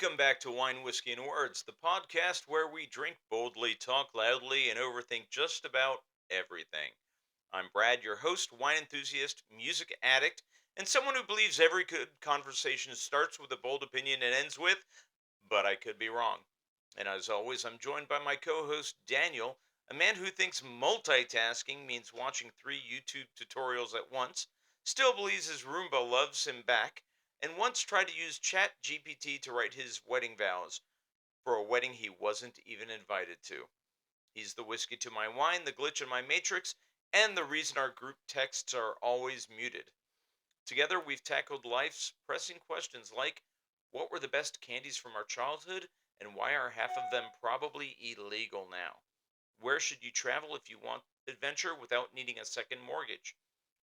Welcome back to Wine, Whiskey, and Words, the podcast where we drink boldly, talk loudly, and overthink just about everything. I'm Brad, your host, wine enthusiast, music addict, and someone who believes every good conversation starts with a bold opinion and ends with, but I could be wrong. And as always, I'm joined by my co host, Daniel, a man who thinks multitasking means watching three YouTube tutorials at once, still believes his Roomba loves him back, and once tried to use Chat GPT to write his wedding vows for a wedding he wasn't even invited to. He's the whiskey to my wine, the glitch in my matrix, and the reason our group texts are always muted. Together, we've tackled life's pressing questions like what were the best candies from our childhood, and why are half of them probably illegal now? Where should you travel if you want adventure without needing a second mortgage?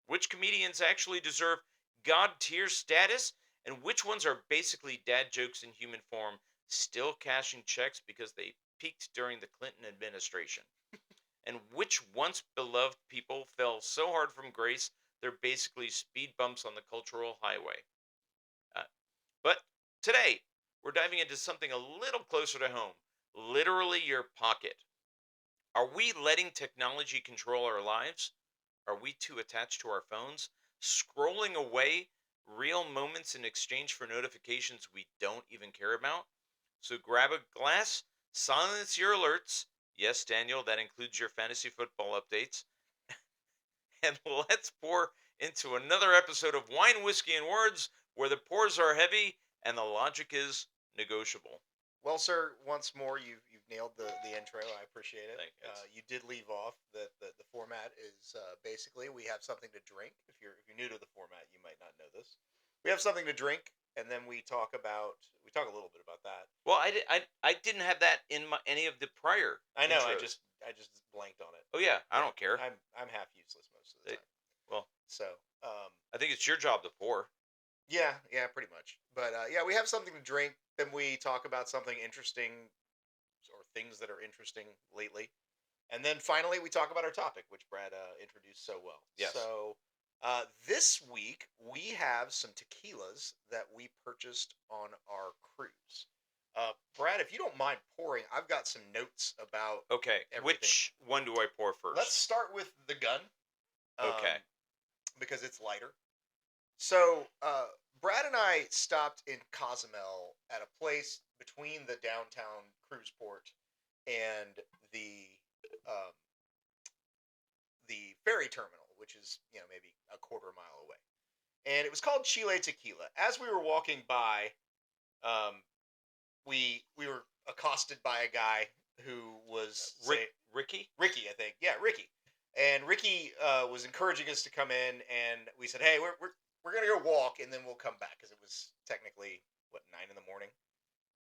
Which comedians actually deserve God tier status, and which ones are basically dad jokes in human form, still cashing checks because they peaked during the Clinton administration? And which once beloved people fell so hard from grace they're basically speed bumps on the cultural highway? Uh, but today, we're diving into something a little closer to home, literally your pocket. Are we letting technology control our lives? Are we too attached to our phones, scrolling away real moments in exchange for notifications we don't even care about? So grab a glass, silence your alerts. Yes, Daniel, that includes your fantasy football updates. And let's pour into another episode of Wine, Whiskey, and Words, where the pours are heavy and the logic is negotiable. Well, sir, once more you've nailed the intro. I appreciate it. Thank you. You did leave off that the format is basically we have something to drink. If you're new to the format, you might not know this. We have something to drink, and then we talk a little bit about that. Well, I didn't have that in any of the prior I know. intros. I just blanked on it. Oh yeah, I Yeah, don't care. I'm half useless most of the They- time. well, So I think it's your job to pour. yeah, pretty much. But yeah, we have something to drink. Then we talk about something interesting or things that are interesting lately. And then finally, we talk about our topic, which Brad introduced so well. Yes. So this week, we have some tequilas that we purchased on our cruise. Brad, if you don't mind pouring, I've got some notes about Okay, everything. which one do I pour first? Let's start with the gun. Okay. Because it's lighter. So, Brad and I stopped in Cozumel at a place between the downtown cruise port and the um, the ferry terminal, which is maybe a quarter mile away. And it was called Chile Tequila. As we were walking by, um, we were accosted by a guy who was Ricky? Ricky, I think. Yeah, Ricky. And Ricky was encouraging us to come in, and we said, "Hey, we're gonna go walk, and then we'll come back," because it was technically what 9 in the morning,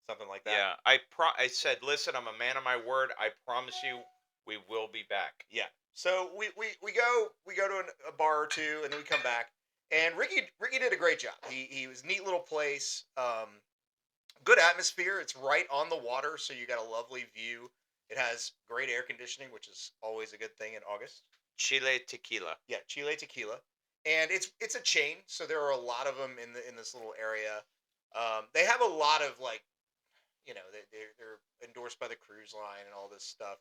something like that. Yeah, I said, listen, I'm a man of my word. I promise you, we will be back. Yeah. So we go to a bar or two, and then we come back. And Ricky did a great job. He was a neat little place. Good atmosphere. It's right on the water, so you got a lovely view. It has great air conditioning, which is always a good thing in August. Chile Tequila. Yeah, Chile Tequila, and it's a chain, so there are a lot of them in this little area. They have a lot of they're endorsed by the cruise line and all this stuff.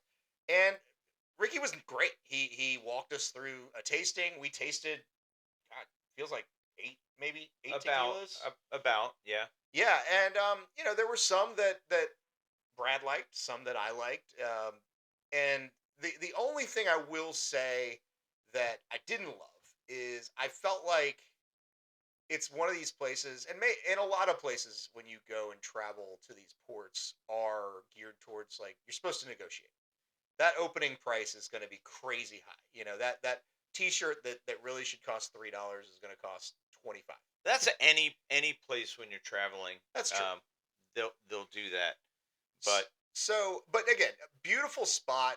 And Ricky was great. He walked us through a tasting. We tasted, God, feels like maybe eight tequilas. About, yeah. Yeah, and there were some that Brad liked, some that I liked, and the only thing I will say that I didn't love is I felt like it's one of these places, and a lot of places when you go and travel to these ports are geared towards like you're supposed to negotiate. That opening price is going to be crazy high. That T-shirt that really should cost $3 is going to cost 25. That's any place when you're traveling. That's true. They'll do that. But but again, a beautiful spot,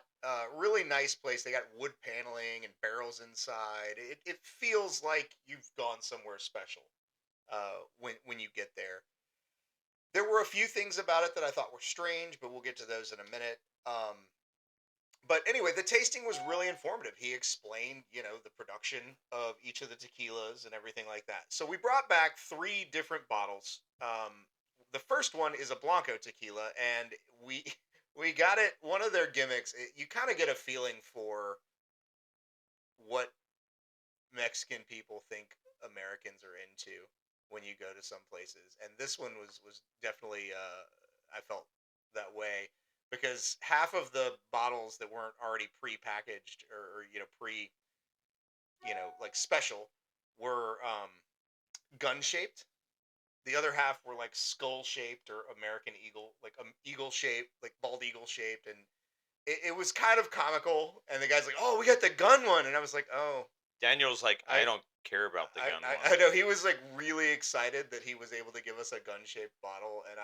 really nice place. They got wood paneling and barrels inside. It feels like you've gone somewhere special when you get there. There were a few things about it that I thought were strange, but we'll get to those in a minute. But anyway, the tasting was really informative. He explained, the production of each of the tequilas and everything like that. So we brought back 3 different bottles. the first one is a Blanco tequila, and we we got it. One of their gimmicks, you kind of get a feeling for what Mexican people think Americans are into when you go to some places, and this one was definitely I felt that way because half of the bottles that weren't already pre-packaged or pre like special were gun shaped. The other half were like skull shaped or American eagle, like eagle shaped, like bald eagle shaped, and it was kind of comical. And the guy's like, "Oh, we got the gun one," and I was like, "Oh, Daniel's like, I I." don't care about the I, gun one. I, I know he was like really excited that he was able to give us a gun shaped bottle, and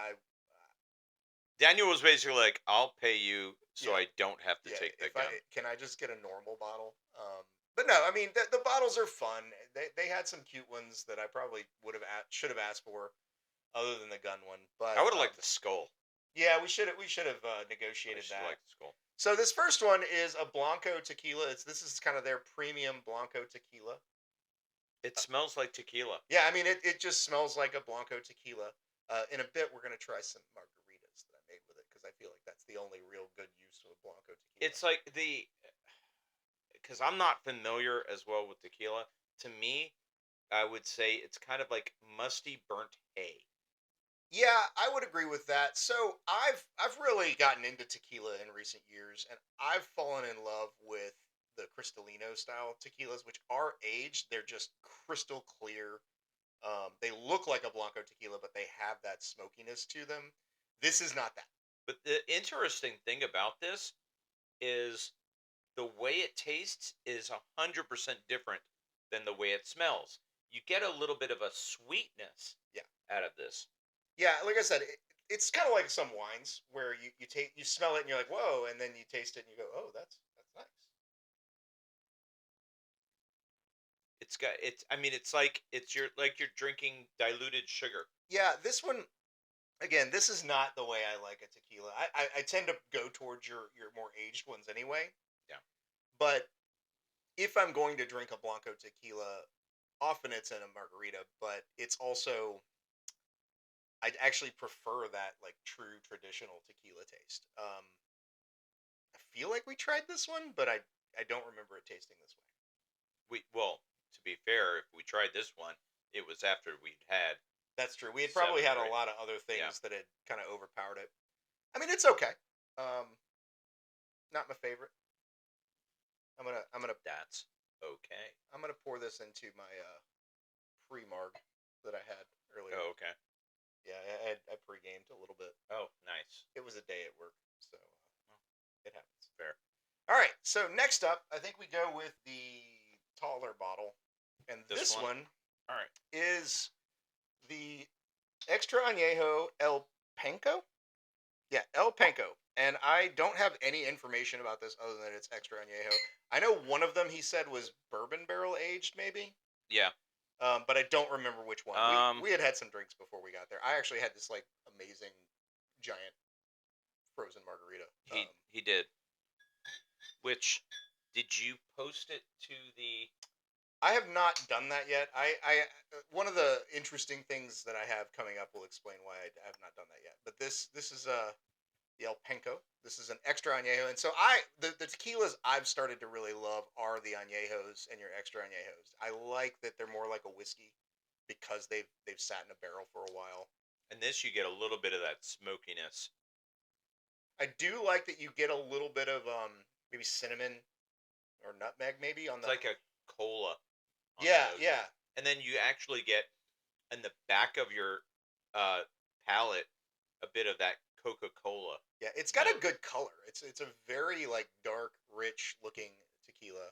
Daniel was basically like, I'll pay you so yeah, I don't have to yeah. take the If I gun. can, I just get a normal bottle. But no, I mean the bottles are fun. They had some cute ones that I probably should have asked for other than the gun one. I But would have liked the skull. yeah, we should have I negotiated should have that. liked the skull. So this first one is a Blanco tequila. This is kind of their premium Blanco tequila. It smells like tequila. Yeah, I mean it just smells like a Blanco tequila. In a bit, we're gonna try some margaritas that I made with it because I feel like that's the only real good use of a Blanco tequila. It's like because I'm not familiar as well with tequila. To me, I would say it's kind of like musty burnt hay. Yeah, I would agree with that. So I've really gotten into tequila in recent years, and I've fallen in love with the Cristalino style tequilas, which are aged. They're just crystal clear. They look like a Blanco tequila, but they have that smokiness to them. This is not that. But the interesting thing about this is the way it tastes is 100% different than the way it smells. You get a little bit of a sweetness Yeah, out of this. yeah. Like I said, it's kind of like some wines where you smell it and you're like whoa, and then you taste it and you go oh that's nice. It's got it's I mean it's like you're drinking diluted sugar. Yeah, this one again. This is not the way I like a tequila. I tend to go towards your more aged ones anyway. Yeah. But if I'm going to drink a Blanco tequila, often it's in a margarita, but it's also I'd actually prefer that like true traditional tequila taste. I feel like we tried this one, but I don't remember it tasting this way. To be fair, if we tried this one, it was after we'd had That's true. We had probably 7 had or a 8. lot of other Yeah. things that had kind of overpowered it. I mean, it's okay. Um, not my favorite. I'm gonna That's okay. I'm gonna pour this into my pre marg that I had earlier. Oh, okay. Yeah, I pre-gamed a little bit. Oh, nice. It was a day at work, so Oh, it happens. fair. All right, so next up, I think we go with the taller bottle, and This this one? one All right. is the Extra Añejo El Panko. Yeah, El Panko. And I don't have any information about this other than it's Extra Añejo. I know one of them he said was bourbon barrel aged, maybe, Yeah. but I don't remember which one. Um, We had some drinks before we got there. I actually had this like amazing giant frozen margarita. he did. Which did you post it to the? I have not done that yet. One of the interesting things that I have coming up will explain why I have not done that yet. But this is the El Penco. This is an extra añejo, and so the tequilas I've started to really love are the añejos and your extra añejos. I like that they're more like a whiskey because they've sat in a barrel for a while. And this you get a little bit of that smokiness. I do like that you get a little bit of maybe cinnamon or nutmeg maybe on It's the like a cola on yeah those. yeah And then you actually get in the back of your uh palate a bit of that Coca-Cola yeah. It's got a note. good color. It's a very like dark, rich looking tequila.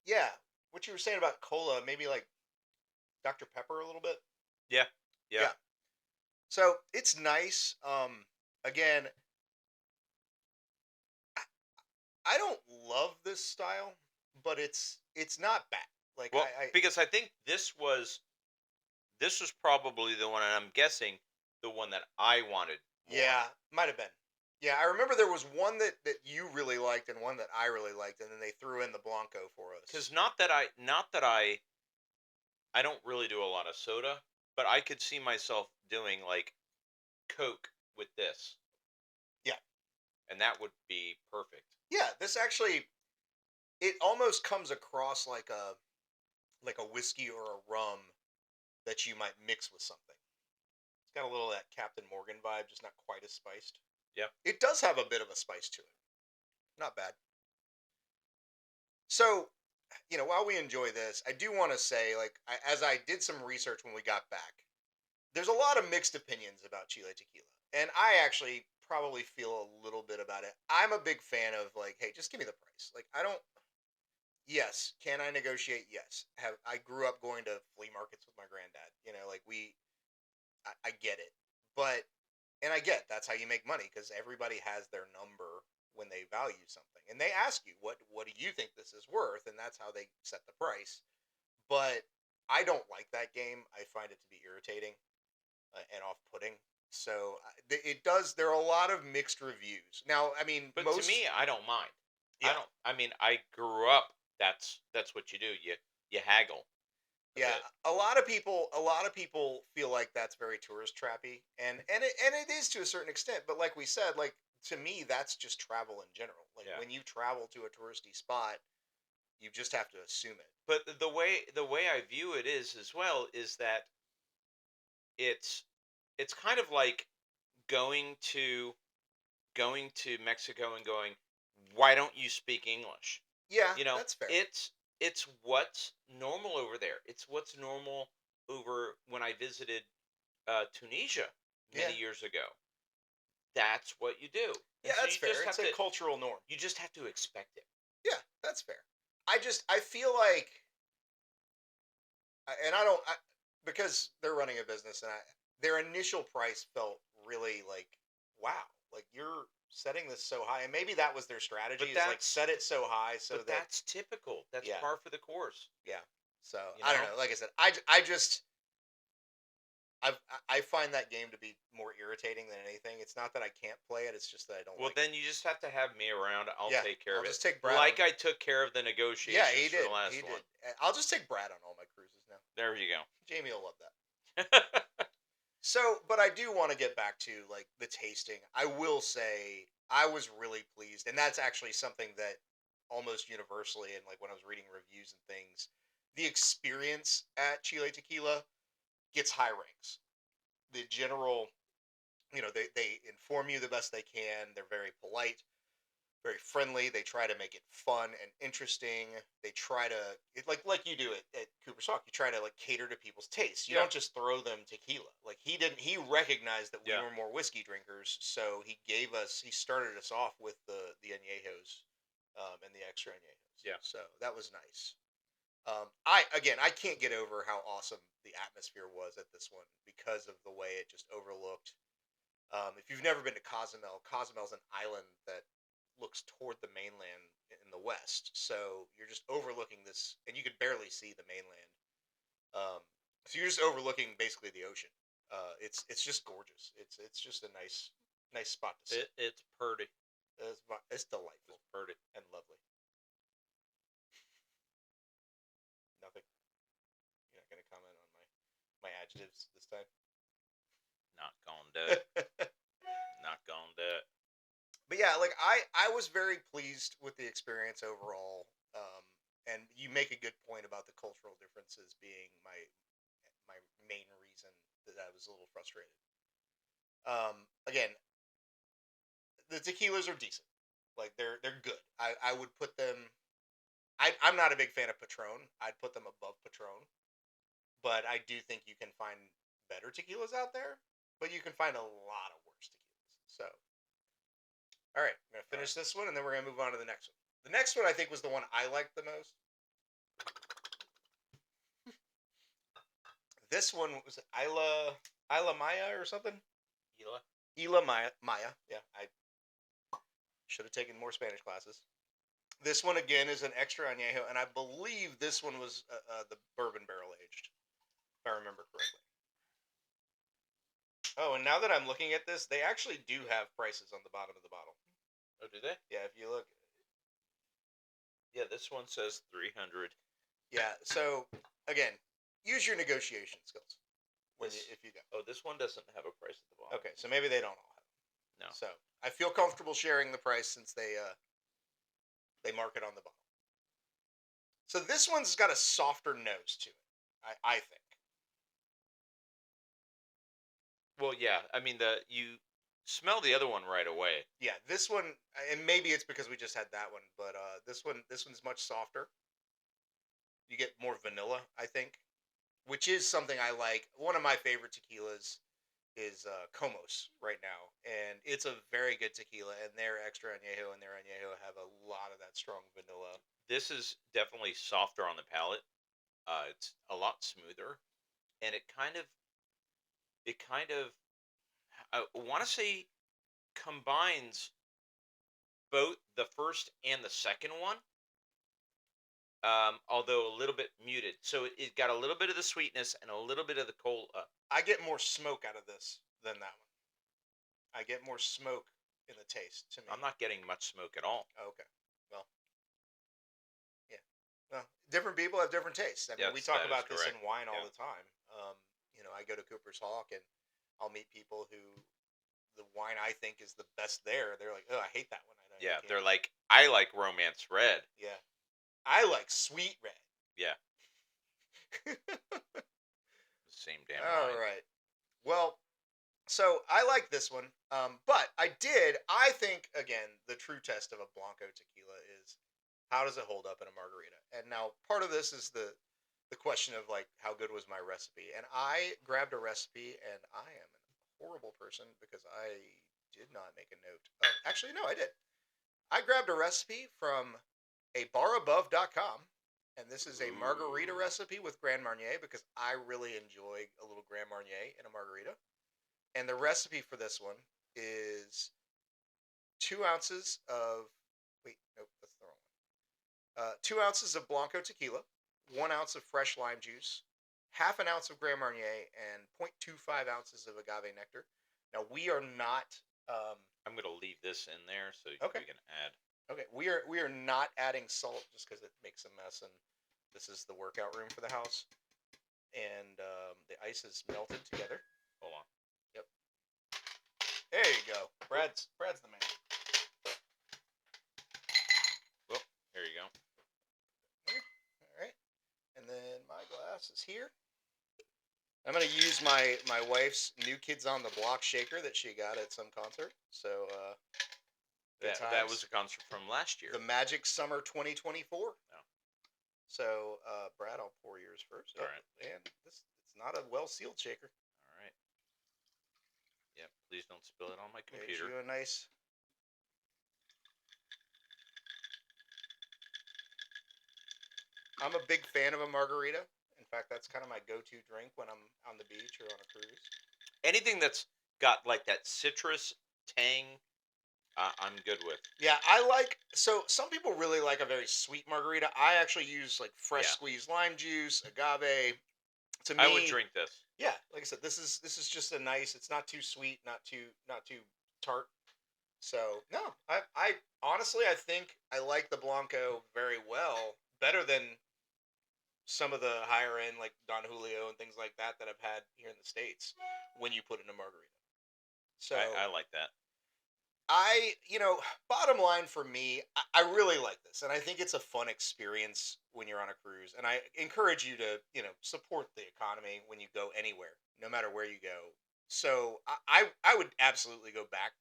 Yeah, what you were saying about cola, maybe like Dr. Pepper a little bit. Yeah. Yeah. Yeah. So it's nice. Again, I don't love this style, but it's not bad. Like Well, I because I think this was probably the one, and I'm guessing the one that I wanted more. yeah, might have been. Yeah, I remember there was one that you really liked and one that I really liked, and then they threw in the Blanco for us. Because not that I I don't really do a lot of soda, but I could see myself doing like Coke with this, Yeah. and that would be perfect. Yeah, this actually, it almost comes across like a whiskey or a rum that you might mix with something. It's got a little of that Captain Morgan vibe, just not quite as spiced. Yeah. It does have a bit of a spice to it. Not bad. So, while we enjoy this, I do want to say, like, as I did some research when we got back, there's a lot of mixed opinions about Chile Tequila, and I actually probably feel a little bit about it. I'm a big fan of like, hey, just give me the price. Like, I don't. Yes, can I negotiate? Yes. Have I grew up going to flea markets with my granddad? Like I get it, but and I get that's how you make money because everybody has their number when they value something, and they ask you what do you think this is worth, and that's how they set the price. But I don't like that game. I find it to be irritating and off-putting. So it does. There are a lot of mixed reviews. Now, I mean, But to most me, I don't mind. I yeah, don't. I mean, I grew up. That's what you do. You haggle a yeah. bit. A lot of people feel like that's very tourist trappy, and it is to a certain extent. But like we said, like to me, that's just travel in general. Like Yeah. when you travel to a touristy spot, you just have to assume it. But the way I view it is as well is that it's it's kind of like going to going to Mexico and going, why don't you speak English? Yeah, You know, that's fair. it's what's normal over there. It's what's normal over when I visited Tunisia Yeah, many years ago. That's what you do, yeah, and so that's fair. It's a cultural norm. you just have to expect it. Yeah, that's fair. I feel like, and I don't, because they're running a business, and their initial price felt really like, wow, like you're setting this so high, and maybe that was their strategy But is like set it so high so that that's typical. That's yeah, par for the course. yeah. So You I don't know. know. Like I said, I just I find that game to be more irritating than anything. It's not that I can't play it; it's just that I don't Well, like it. then you just have to have me around. I'll Yeah, take care I'll of it, just take Brad on. like I took care of the Yeah, negotiations he for the did. He last one. did. I'll just take Brad on all my cruises now. There you go. Jamie will love that. So, but I do want to get back to like the tasting. I will say I was really pleased, and that's actually something that almost universally, and like when I was reading reviews and things, the experience at Chile Tequila gets high ranks. The general, they inform you the best they can. They're very polite, very friendly. They try to make it fun and interesting. They try to like you do at Cooper's Hawk. You try to like cater to people's tastes. You Yeah. don't just throw them tequila. Like he didn't. He recognized that we Yeah. were more whiskey drinkers, so he started us off with the añejos, and the extra añejos. Yeah. So that was nice. I can't get over how awesome the atmosphere was at this one because of the way it just overlooked. If you've never been to Cozumel, Cozumel's an island that looks toward the mainland in the west. So you're just overlooking this, and you could barely see the mainland. So you're just overlooking basically the ocean. It's just gorgeous. It's just a nice spot to sit. It's purty. It's delightful It's purty. and lovely. Nothing. You're not going to comment on my adjectives this time. Not gonna do it. Not gonna do it. But yeah, like I was very pleased with the experience overall. And you make a good point about the cultural differences being my main reason that I was a little frustrated. Again, the tequilas are decent. Like they're good. I would put them. I'm not a big fan of Patron. I'd put them above Patron, but I do think you can find better tequilas out there. But you can find a lot of worse tequilas. So, all right, I'm gonna finish this one, and then we're gonna move on to the next one. The next one I think was the one I liked the most. This one was Isla Maya or something. Gila. Isla Maya. Yeah, I should have taken more Spanish classes. This one again is an extra añejo, and I believe this one was the bourbon barrel aged, if I remember correctly. Oh, and now that I'm looking at this, they actually do have prices on the bottom of the bottle. Oh, do they? Yeah, if you look. Yeah, this one says 300. Yeah, so again, use your negotiation skills This if you go. Oh, this one doesn't have a price at the bottom. Okay, so maybe they don't all have it. No. So I feel comfortable sharing the price since they mark it on the bottle. So this one's got a softer nose to it, I think. Well, yeah. I mean, you smell the other one right away. Yeah, this one, and maybe it's because we just had that one, but this one's much softer. You get more vanilla, I think, which is something I like. One of my favorite tequilas is Comos right now, and it's a very good tequila. And their extra añejo and their añejo have a lot of that strong vanilla. This is definitely softer on the palate. It's a lot smoother, and it kind of I want to say combines both the first and the second one, although a little bit muted. So it got a little bit of the sweetness and a little bit of the cold. I get more smoke out of this than that one. I get more smoke in the taste to me. I'm not getting much smoke at all. Oh, okay. Well, yeah. Well, different people have different tastes. I mean, we Yes, talk that is about this in correct. wine all Yeah. the time. I go to Cooper's Hawk and I'll meet people who the wine I think is the best there. They're like, oh, I hate that one. I Yeah, can't. they're like, I like romance red. Yeah. I like sweet red. Yeah, the same damn All wine. right. Well, so I like this one, but I think, again, the true test of a Blanco tequila is how does it hold up in a margarita? And now part of this is the question of like how good was my recipe? And I grabbed a recipe, and I am a horrible person because I did not make a note. Actually, no, I did. I grabbed a recipe from a barabove.com, and this is a margarita Ooh. recipe with Grand Marnier because I really enjoy a little Grand Marnier in a margarita. And the recipe for this one is 2 ounces of wait, nope, that's the wrong one. 2 ounces of Blanco tequila, 1 ounce of fresh lime juice, half an ounce of Grand Marnier, and 0.25 ounces of agave nectar. Now we are not I'm gonna leave this in there so okay. we can add. Okay, we are not adding salt just because it makes a mess, and this is the workout room for the house, and the ice is melted together. Hold on. Yep, there you go. Brad's the man. Well, here you go. All right, and then my glass is here. I'm gonna use my wife's New Kids on the Block shaker that she got at some concert. So good That was times. a concert from last year. The Magic Summer 2024. Oh, So Brad, I'll pour yours first. all right. And it's not a well sealed shaker. All right. Yep. Please don't spill it on my There's computer. you a nice. I'm a big fan of a margarita. In fact, that's kind of my go-to drink when I'm on the beach or on a cruise. Anything that's got like that citrus tang, I'm good with. Yeah, I like. So some people really like a very sweet margarita. I actually use like fresh Yeah. squeezed lime juice, agave. To I would me, drink this. yeah, like I said, this is just a nice. It's not too sweet, not too tart. So no, I honestly I think I like the Blanco very well, better than some of the higher end like Don Julio and things like that I've had here in the States when you put in a margarita. So I like that. bottom line for me, I really like this, and I think it's a fun experience when you're on a cruise. And I encourage you to, support the economy when you go anywhere, no matter where you go. So I would absolutely go back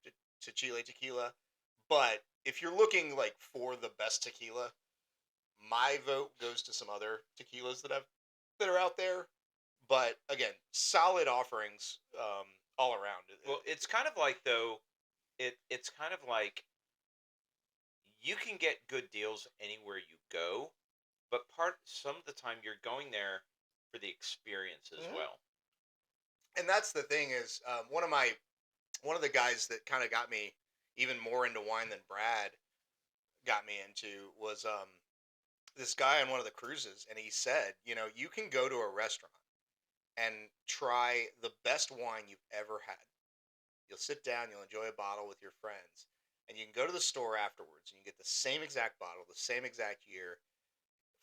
to Chile Tequila, but if you're looking like for the best tequila, my vote goes to some other tequilas that are out there. But again, solid offerings all around. Well, it's kind of like though. It's kind of like you can get good deals anywhere you go, but some of the time you're going there for the experience as Mhm. well. And that's the thing is one of the guys that kind of got me even more into wine than Brad got me into was this guy on one of the cruises, and he said, you can go to a restaurant and try the best wine you've ever had. You'll sit down, you'll enjoy a bottle with your friends, and you can go to the store afterwards and you get the same exact bottle, the same exact year,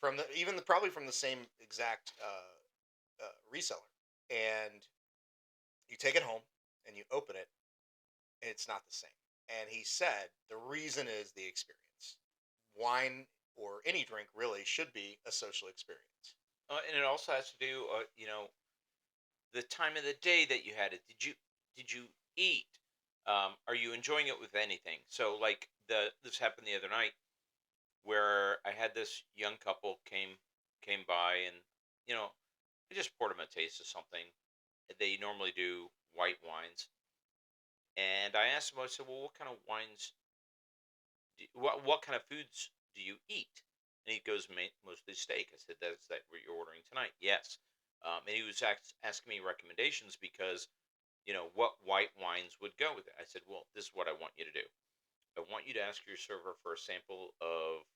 from the even the, probably from the same exact reseller, and you take it home and you open it, and it's not the same. And he said the reason is the experience. Wine or any drink really should be a social experience. And it also has to do, the time of the day that you had it. Did you eat? Are you enjoying it with anything? So, like this happened the other night where I had this young couple came by, and you know I just poured them a taste of something. They normally do white wines, and I asked them. I said, "Well, what kind of wines? What kind of foods do you eat?" And he goes, "Mostly steak." I said, "That's that what you're ordering tonight?" Yes. And he was asking me recommendations because what white wines would go with it. I said, "Well, this is what I want you to do. I want you to ask your server for a sample of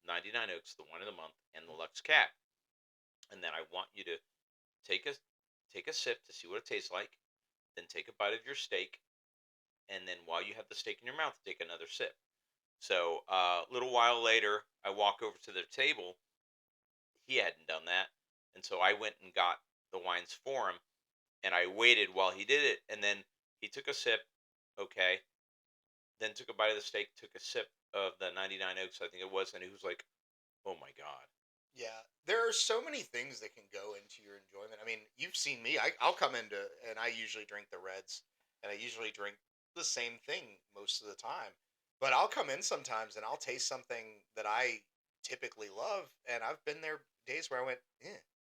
99 Oaks, the wine of the month, and the Lux Cat, and then I want you to take a take a sip to see what it tastes like. Then take a bite of your steak, and then while you have the steak in your mouth, take another sip." So a little while later, I walk over to their table. He hadn't done that, and so I went and got the wines for him, and I waited while he did it, and then he took a sip. Okay, then took a bite of the steak, took a sip of the 99 Oaks, I think it was, and he was like, "Oh my god." Yeah, there are so many things that can go into your enjoyment. I mean, you've seen me. I'll come into, and I usually drink the reds, and I usually drink the same thing most of the time. But I'll come in sometimes and I'll taste something that I typically love, and I've been there days where I went,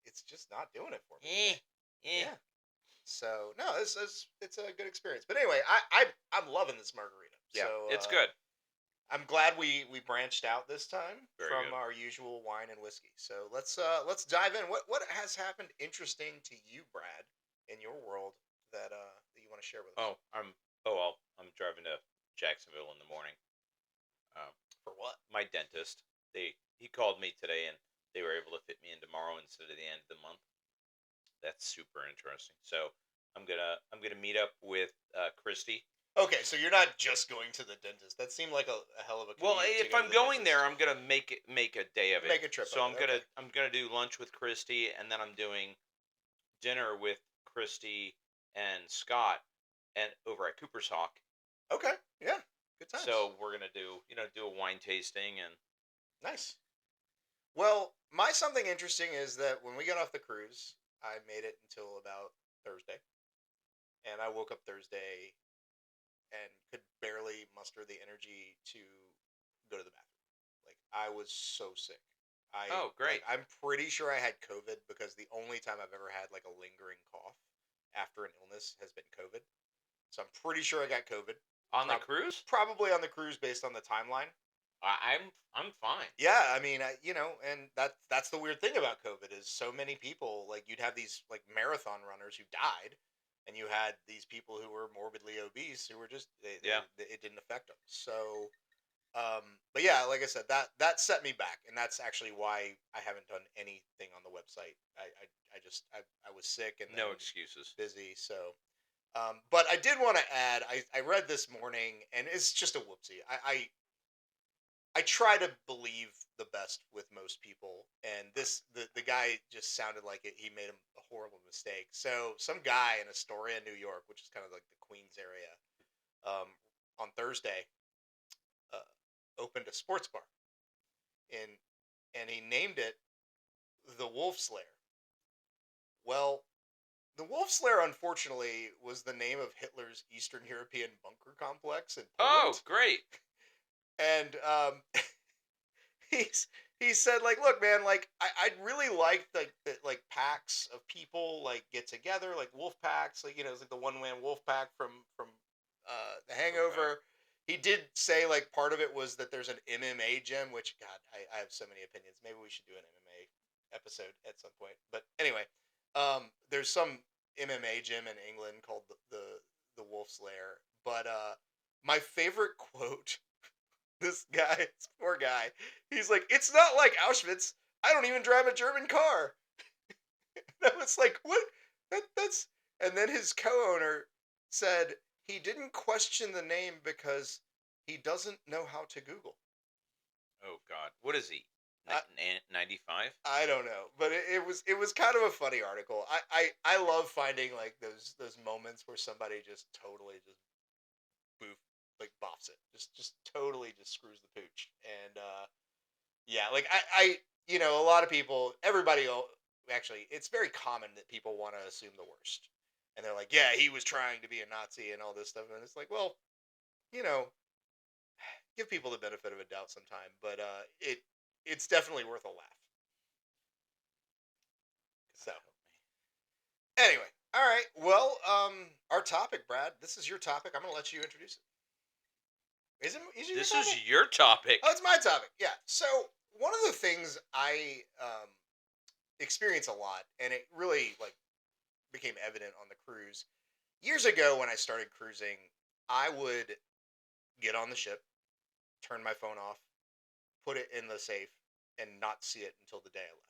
it's just not doing it for me Eh, today. eh. Yeah. So no, it's a good experience. But anyway, I'm loving this margarita. Yeah, So it's good. I'm glad we branched out this time Very from good. our usual wine and whiskey. So let's dive in. What has happened interesting to you, Brad, in your world that you want to share with us? Oh, I'm driving to Jacksonville in the morning. Um, For what? my dentist, he called me today, and they were able to fit me in tomorrow instead of the end of the month. That's super interesting. So I'm gonna meet up with Christy. Okay, so you're not just going to the dentist. That seemed like a hell of a Well, commute to if go to I'm the going there, dentist. I'm gonna make a day of it. Make a trip So of it. Okay. I'm gonna do lunch with Christy, and then I'm doing dinner with Christy and Scott, and over at Cooper's Hawk. Okay. Yeah. Good times. So we're gonna do a wine tasting, and Nice. Well, my something interesting is that when we got off the cruise, I made it until about Thursday, and I woke up Thursday and could barely muster the energy to go to the bathroom. Like I was so sick. oh, great. I'm pretty sure I had COVID because the only time I've ever had like a lingering cough after an illness has been COVID. So I'm pretty sure I got COVID. On the Prob- cruise, Probably on the cruise based on the timeline. I'm fine. Yeah, I mean, and that's the weird thing about COVID is so many people like you'd have these like marathon runners who died, and you had these people who were morbidly obese who were just Yeah. it didn't affect them. So, but yeah, like I said, that set me back, and that's actually why I haven't done anything on the website. I was sick and then No excuses. busy, so. But I did want to add, I read this morning, and it's just a whoopsie. I try to believe the best with most people, and the guy just sounded like he made a horrible mistake. So some guy in Astoria, New York, which is kind of like the Queens area, um, on Thursday, uh, opened a sports bar, and he named it the Wolf Slayer. Well, the Wolf Slayer, unfortunately, was the name of Hitler's Eastern European bunker complex in Oh, Poland, great. and he's he said like, look man, like I'd really like the like packs of people like get together like wolf packs, like it's like the one man wolf pack from the Okay. Hangover. He did say like part of it was that there's an MMA gym, which god I have so many opinions. Maybe we should do an MMA episode at some point, but anyway, there's some MMA gym in England called the Wolf Slayer, but my favorite quote, this guy, this poor guy, he's like, it's not like Auschwitz. I don't even drive a German car. And I was like, what? That's. And then his co-owner said he didn't question the name because he doesn't know how to Google. Oh God. What is he? I, 95. I don't know, but it was kind of a funny article. I love finding like those moments where somebody just totally just boof like boffs it, just totally just screws the pooch, and yeah, like a lot of people, actually, it's very common that people want to assume the worst, and they're like, yeah, he was trying to be a Nazi and all this stuff, and it's like, well, you know, give people the benefit of a doubt sometime, but it's definitely worth a laugh. So God help me. anyway, all right. Well, our topic, Brad. This is your topic. I'm going to let you introduce it. Is it your This topic? is your Oh, topic. it's my topic. Yeah. So one of the things I experience a lot, and it really like became evident on the cruise years ago when I started cruising. I would get on the ship, turn my phone off, put it in the safe, and not see it until the day I left.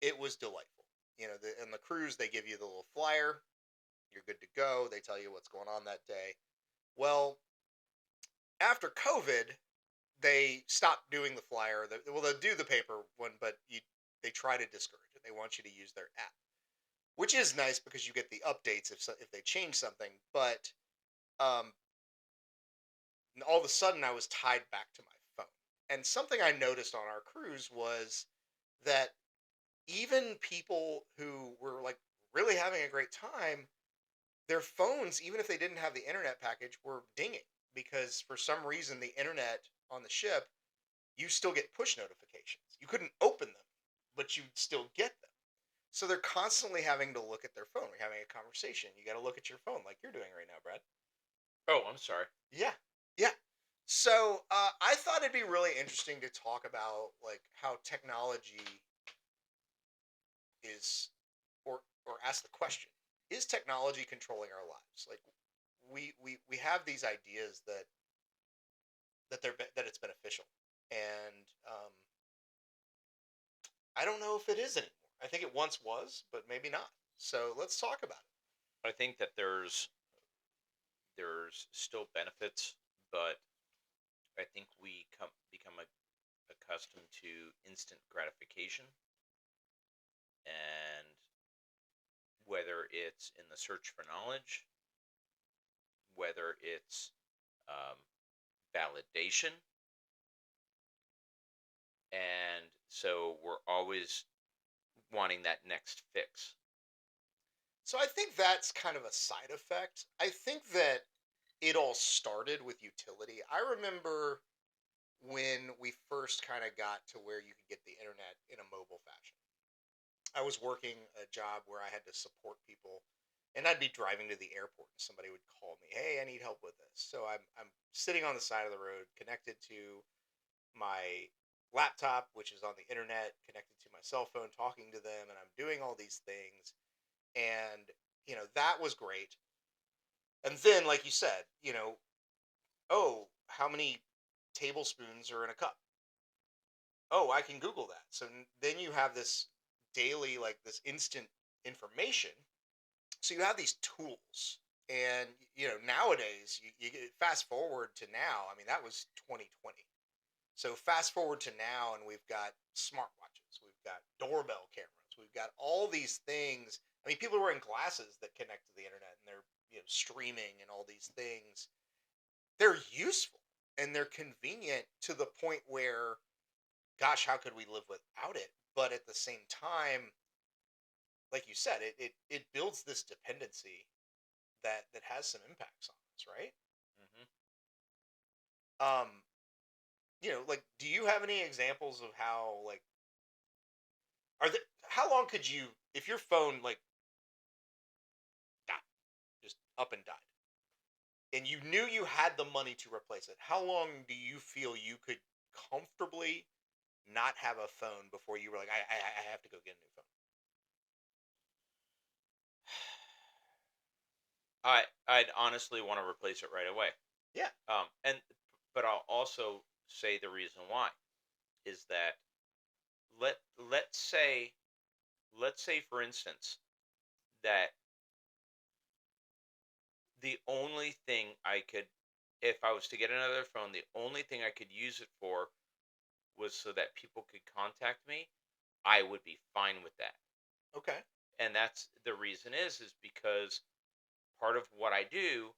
It was delightful. On the cruise they give you the little flyer. You're good to go. They tell you what's going on that day. Well, after COVID, they stopped doing the flyer. Well, they'll do the paper one, but they try to discourage it. They want you to use their app, which is nice because you get the updates if they change something. But um, all of a sudden, I was tied back to my phone. And something I noticed on our cruise was that even people who were like really having a great time, their phones, even if they didn't have the internet package, were dinging because for some reason the internet on the ship, you still get push notifications. You couldn't open them, but you'd still get them. So they're constantly having to look at their phone. We're having a conversation. You got to look at your phone like you're doing right now, Brad. Oh, I'm sorry. Yeah, yeah. So I thought it'd be really interesting to talk about like how technology is, or ask the question: is technology controlling our lives? Like we have these ideas that it's beneficial, and I don't know if it is anymore. I think it once was, but maybe not. So let's talk about it. I think that there's still benefits, but I think we become accustomed to instant gratification, and whether it's in the search for knowledge, whether it's um, validation, and so we're always wanting that next fix. So I think that's kind of a side effect. I think that it all started with utility. I remember when we first kind of got to where you could get the internet in a mobile fashion. I was working a job where I had to support people, and I'd be driving to the airport and somebody would call me, "Hey, I need help with this." So I'm sitting on the side of the road connected to my laptop, which is on the internet, connected to my cell phone, talking to them, and I'm doing all these things. And, that was great. And then, like you said, oh, how many tablespoons are in a cup? Oh, I can Google that. So then you have this daily, like this instant information. So you have these tools. And, nowadays, fast forward to now, I mean, that was 2020. So fast forward to now, and we've got smartwatches, we've got doorbell cameras, we've got all these things. I mean, people are wearing glasses that connect to the internet, and they're streaming and all these things. They're useful and they're convenient to the point where, gosh, how could we live without it? But at the same time, like you said, it builds this dependency that has some impacts on us, right? Hmm. Um, like, do you have any examples of how like are there how long could you, if your phone like died, just up and died, and you knew you had the money to replace it, how long do you feel you could comfortably not have a phone before you were like, I have to go get a new phone? I'd honestly want to replace it right away. Yeah. And but I'll also say the reason why is that let's say for instance that the only thing I could, if I was to get another phone, the only thing I could use it for was so that people could contact me, I would be fine with that. Okay. And that's the reason is because part of what I do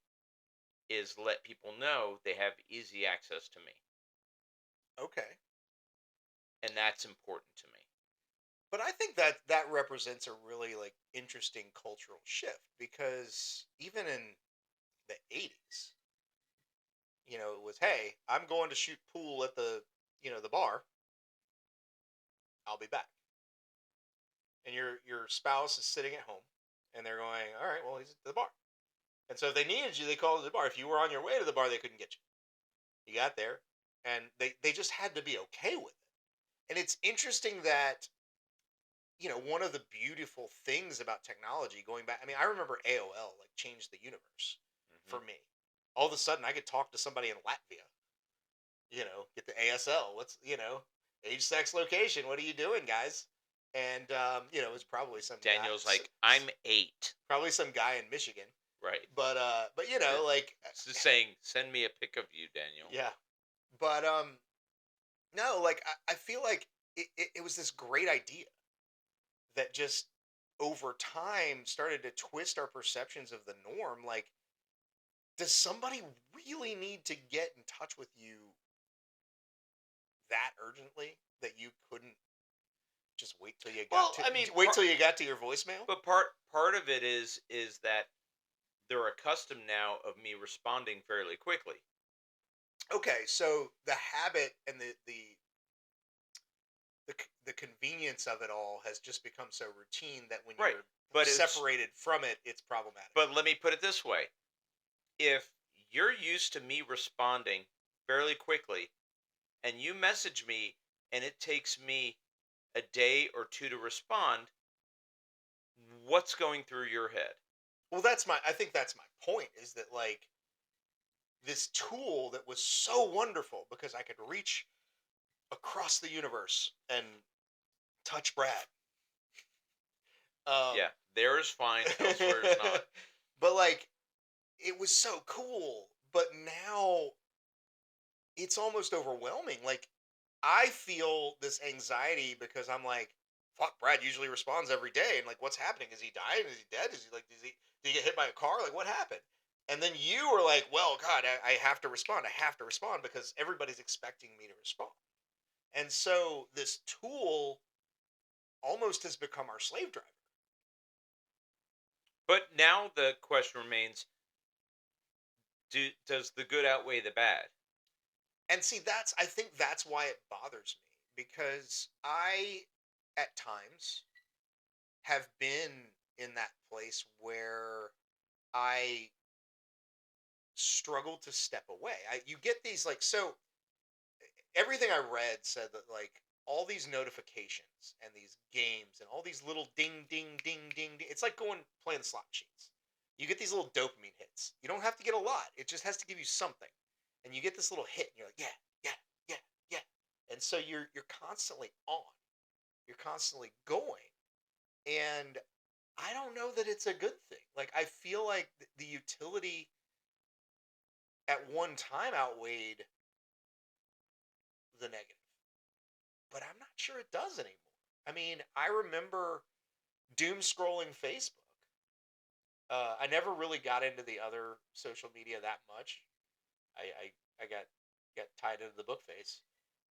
is let people know they have easy access to me. Okay. And that's important to me. But I think that that represents a really like interesting cultural shift because even in the 80s, it was, hey, I'm going to shoot pool at the bar. I'll be back. And your spouse is sitting at home and they're going, all right, well, he's at the bar. And so if they needed you, they called the bar. If you were on your way to the bar, they couldn't get you. You got there and they just had to be okay with it. And it's interesting that, one of the beautiful things about technology going back, I mean, I remember AOL like changed the universe Hmm. for me. All of a sudden I could talk to somebody in Latvia, get the ASL. What's, age, sex, location. What are you doing, guys? And, it was probably some guy, Daniel's like, I'm 8. probably some guy in Michigan. Right. But like, It's just saying, send me a pic of you, Daniel. yeah. But, no, like, I feel like it was this great idea that just over time started to twist our perceptions of the norm. Like, does somebody really need to get in touch with you that urgently that you couldn't just Well, I mean, wait till you got to your voicemail? but part of it is that they're accustomed now of me responding fairly quickly. Okay, so the habit and the convenience of it all has just become so routine that when Right. you're But it's separated from it, it's problematic. but let me put it this way. If you're used to me responding fairly quickly and you message me and it takes me a day or two to respond, what's going through your head? Well, I think that's my point is that like this tool that was so wonderful because I could reach across the universe and touch Brad. Yeah, Um, there is fine, elsewhere is not. but like it was so cool. But now it's almost overwhelming. Like I feel this anxiety because I'm like, fuck, Brad usually responds every day, and like, what's happening? Is he dying? Is he dead? Did he get hit by a car? Like, what happened? And then you were like, well, God, I have to respond. I have to respond because everybody's expecting me to respond. And so this tool almost has become our slave driver. But now the question remains, does the good outweigh the bad? And see, I think that's why it bothers me because I, at times, have been in that place where I struggle to step away. You get these like, so everything I read said that like all these notifications and these games and all these little ding ding ding ding, ding, it's like going playing slot machines. You get these little dopamine hits. You don't have to get a lot. It just has to give you something. And you get this little hit and you're like, yeah, yeah, yeah, yeah. And so you're constantly on. You're constantly going. And I don't know that it's a good thing. Like I feel like the utility at one time outweighed the negative, but I'm not sure it does anymore. I mean, I remember doom scrolling Facebook. I never really got into the other social media that much. I got tied into the book face,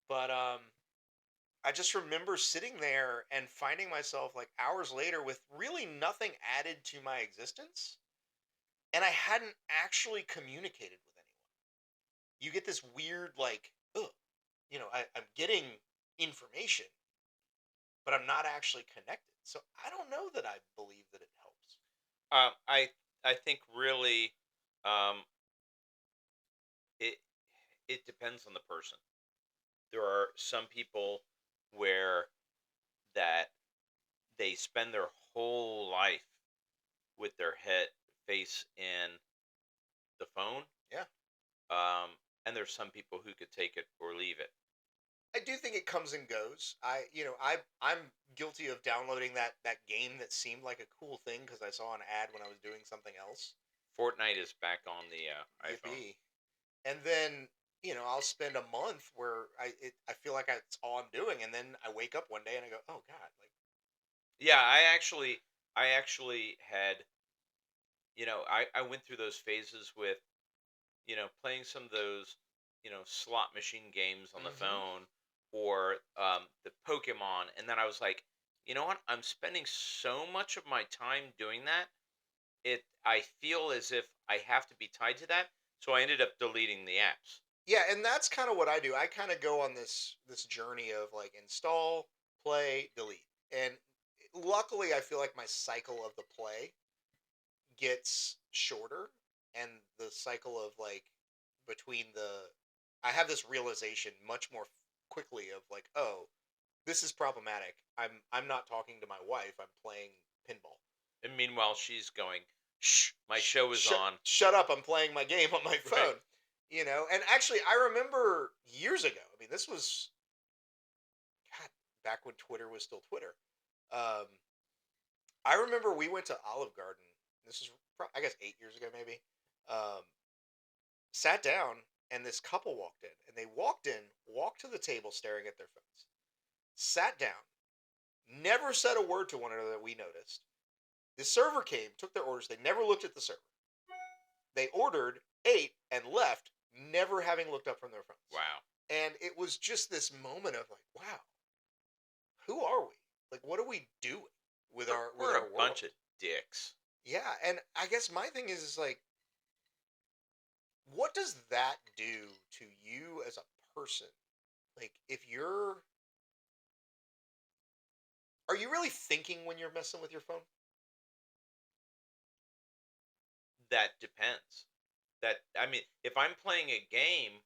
but I just remember sitting there and finding myself like hours later with really nothing added to my existence, and I hadn't actually communicated with anyone. You get this weird like, ugh, I'm getting information, but I'm not actually connected. So I don't know that I believe that it helps. Um, I I think really, um, it it depends on the person. There are some people where that they spend their whole life with their head face in the phone. Yeah. And there's some people who could take it or leave it. I do think it comes and goes. I'm guilty of downloading that game that seemed like a cool thing because I saw an ad when I was doing something else. Fortnite is back on the iPhone. Yippee! And then I'll spend a month where I feel like it's all I'm doing, and then I wake up one day and I go, oh God, like, Yeah, I actually had, I went through those phases with, playing some of those, slot machine games on the hmm phone, or the Pokemon, and then I was like, you know what? I'm spending so much of my time doing that. I feel as if I have to be tied to that, so I ended up deleting the apps. yeah, and that's kind of what I do. I kind of go on this journey of like install, play, delete, and luckily, I feel like my cycle of the play gets shorter, and the cycle of like between the I have this realization much more quickly of like, oh, this is problematic. I'm not talking to my wife. I'm playing pinball. And meanwhile, she's going, "Shh, my show is Shut on." shut up. I'm playing my game on my Right. phone. And actually I remember years ago. I mean, this was God, back when Twitter was still Twitter. Um I remember we went to Olive Garden. This is I guess 8 years ago maybe. Um Sat down, and this couple walked in, and they walked to the table staring at their phones, sat down, never said a word to one another that we noticed. The server came, took their orders. They never looked at the server. They ordered, ate, and left, never having looked up from their phones. Wow. And it was just this moment of like, wow, who are we? Like, what are we doing with We're, our we're a bunch of world? dicks. Yeah, and I guess my thing is like, what does that do to you as a person? Like, if you're Are you really thinking when you're messing with your phone? That depends. I mean, if I'm playing a game,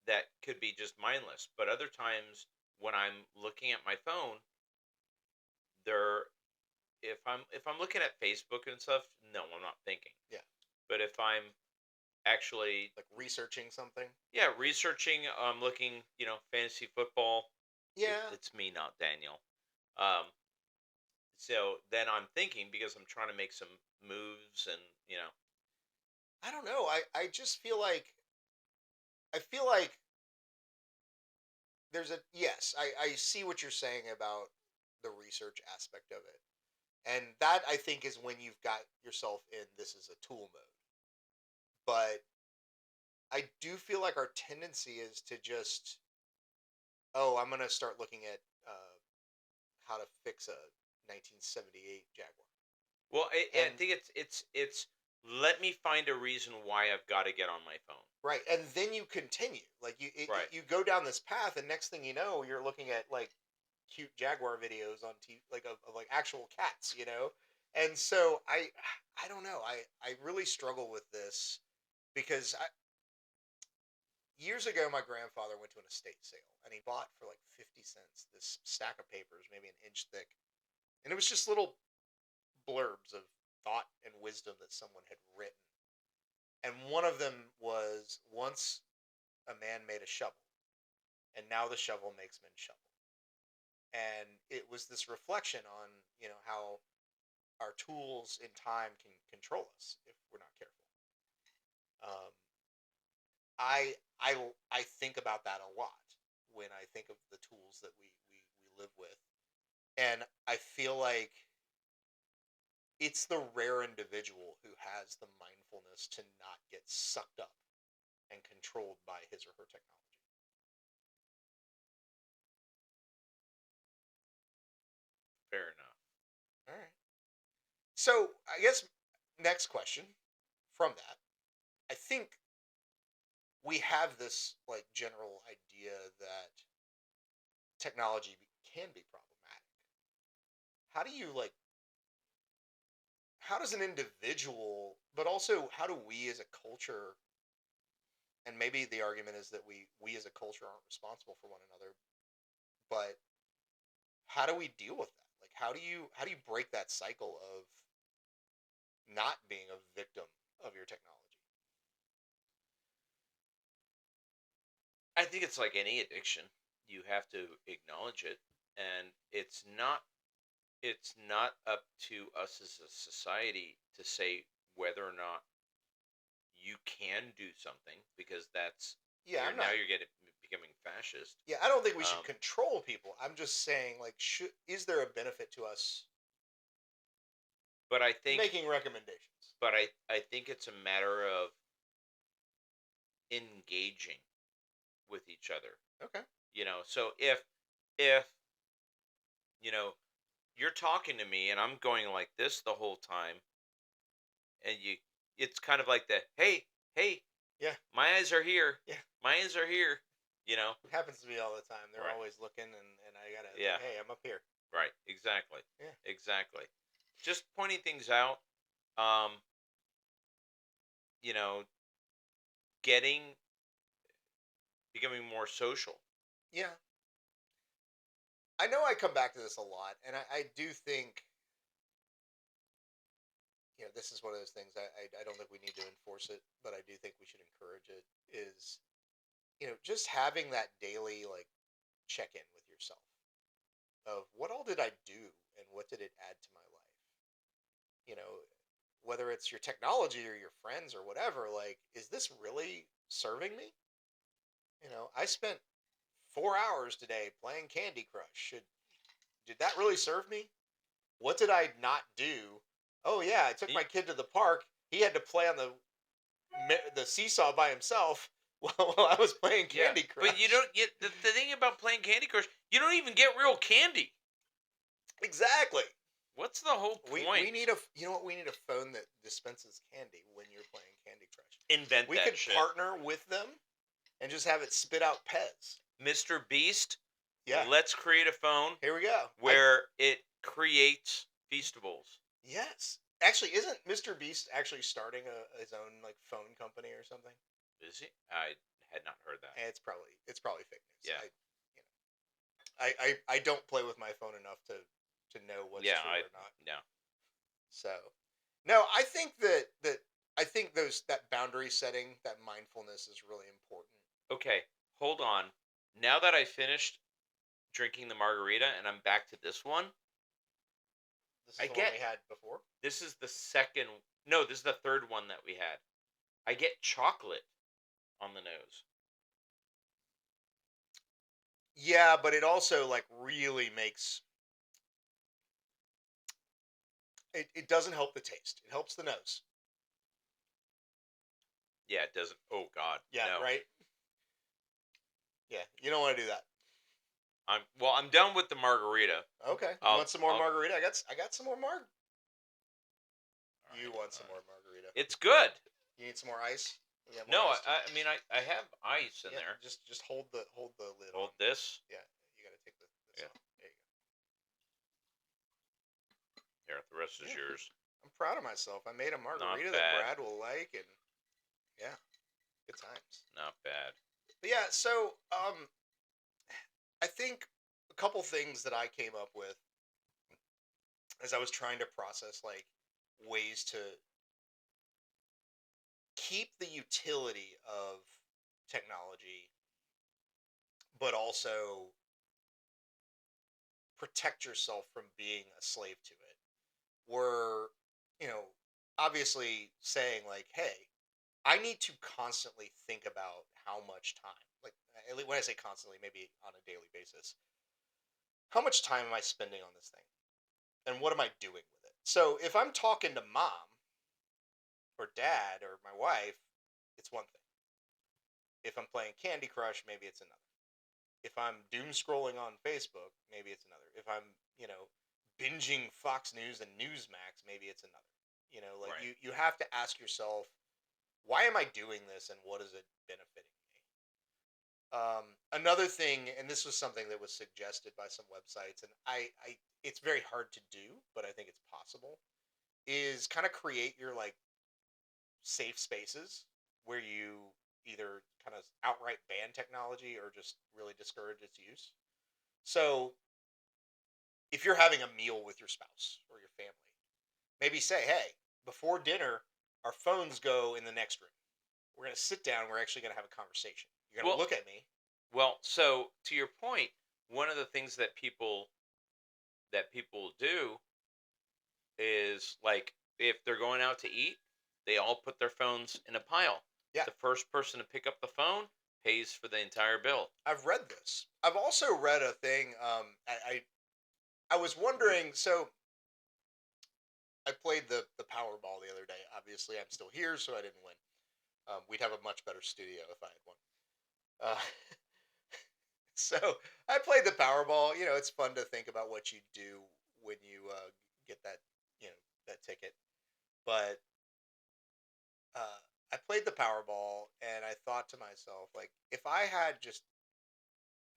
that could be just mindless. But other times when I'm looking at my phone, there if I'm looking at Facebook and stuff, no, I'm not thinking. Yeah, But if I'm actually, like researching something. yeah, researching, looking, fantasy football, Yeah, it's me, not Daniel. Um, so then I'm thinking because I'm trying to make some moves, and I don't know. I just feel like there's a yes. I see what you're saying about the research aspect of it, and that I think is when you've got yourself in this is a tool mode. But I do feel like our tendency is to just oh, I'm gonna start looking at how to fix a 1978 Jaguar. well, I And think it's let me find a reason why I've got to get on my phone. right, and then you continue. Like Right. you go down this path, and next thing you know, you're looking at like cute jaguar videos on TV, like of like actual cats, And so I don't know. I really struggle with this because years ago my grandfather went to an estate sale, and he bought for like 50 cents this stack of papers, maybe an inch thick, and it was just little blurbs of thought and wisdom that someone had written. And one of them was once a man made a shovel, and now the shovel makes men shovel. And it was this reflection on how our tools in time can control us if we're not careful. Um, I think about that a lot when I think of the tools that we live with, and I feel like it's the rare individual who has the mindfulness to not get sucked up and controlled by his or her technology. Fair enough. All right. So I guess next question from that, I think we have this like general idea that technology can be problematic. How do you like how does an individual, but also how do we as a culture, and maybe the argument is that we as a culture aren't responsible for one another, but how do we deal with that? Like how do you break that cycle of not being a victim of your technology? I think it's like any addiction. You have to acknowledge it, and it's not up to us as a society to say whether or not you can do something, because that's Yeah, I'm Now not. you're getting becoming fascist. Yeah, I don't think we should Um, control people. I'm just saying, like, is there a benefit to us but I think, making recommendations? I think it's a matter of engaging with each other. Okay. So if you know you're talking to me and I'm going like this the whole time, and it's kind of like the hey, Yeah. my eyes are here, Yeah. my eyes are here. You know, It happens to me all the time. They're right? always looking, and I gotta. It's like, Yeah, hey, I'm up here. right. Exactly, Yeah. exactly. Just pointing things out. Um, you know, getting becoming more social. Yeah. I know I come back to this a lot, and I do think this is one of those things. I don't think we need to enforce it, but I do think we should encourage it. Is just having that daily like check in with yourself of what all did I do and what did it add to my life. You know, whether it's your technology or your friends or whatever. Like, is this really serving me? I spent 4 hours today playing Candy Crush. Did that really serve me? What did I not do? Oh yeah, I took Y- my kid to the park. He had to play on the seesaw by himself while I was playing Yeah, Candy but you Crush. don't get the thing about playing Candy Crush. You don't even get real candy. Exactly. What's the whole We need point? a we need a phone that dispenses candy when you're playing Candy Crush. Invent We that could shit. partner with them and just have it spit out Pez. Mr. Beast, Yeah, let's create a phone here we go. I where it creates Feastables. Yes. Actually, isn't Mr. Beast actually starting his own like phone company or something? Is he? I had not heard that. It's probably fake news. Yeah. You know I don't play with my phone enough to know what's Yeah, true or not. no. So no, I think that boundary setting, that mindfulness is really important. Okay, hold on. Now that I finished drinking the margarita and I'm back to this one, This is I the one get we had before. this is the second. No, this is the third one that we had. I get chocolate on the nose. Yeah, but it also like really makes it doesn't help the taste. It helps the nose. Yeah, it doesn't. Oh God, Yeah, no. right? Yeah, you don't want to do that. I'm done with the margarita. Okay. You I'll want some more I'll margarita? I got some more all You right, want all some right. more margarita? It's good. You need some more ice? We got more No, ice too. I mean I have ice in Yeah, there. just hold the lid on. Hold this. Yeah, you got to take this Yeah. off. There you Here, the rest go. is Yeah, yours. I'm proud of myself. I made a Not margarita that bad. Brad will like, and yeah, good times. Not bad. But yeah, so I think a couple things that I came up with as I was trying to process like ways to keep the utility of technology, but also protect yourself from being a slave to it. Were, you know, obviously saying like, hey, I need to constantly think about how much time, like at least when I say constantly, maybe on a daily basis, how much time am I spending on this thing? And what am I doing with it? So if I'm talking to mom or dad or my wife, it's one thing. If I'm playing Candy Crush, maybe it's another. If I'm doom scrolling on Facebook, maybe it's another. If I'm, binging Fox News and Newsmax, maybe it's another. Like Right. you have to ask yourself, why am I doing this and what is it benefiting me? Another thing, and this was something that was suggested by some websites, and it's very hard to do, but I think it's possible, is kind of create your like safe spaces where you either kind of outright ban technology or just really discourage its use. So if you're having a meal with your spouse or your family, maybe say, hey, before dinner, our phones go in the next room. We're going to sit down. We're actually going to have a conversation. You're going to Well, look at me. so to your point, one of the things that people do is like if they're going out to eat, they all put their phones in a pile. Yeah. The first person to pick up the phone pays for the entire bill. I've read this. I've also read a thing. I was wondering. So I played the Powerball the other day. Obviously, I'm still here, so I didn't win. We'd have a much better studio if I had won. Uh, so I played the Powerball. You know, it's fun to think about what you do when you get that, you know, that ticket. But uh, I played the Powerball, and I thought to myself, like, if I had just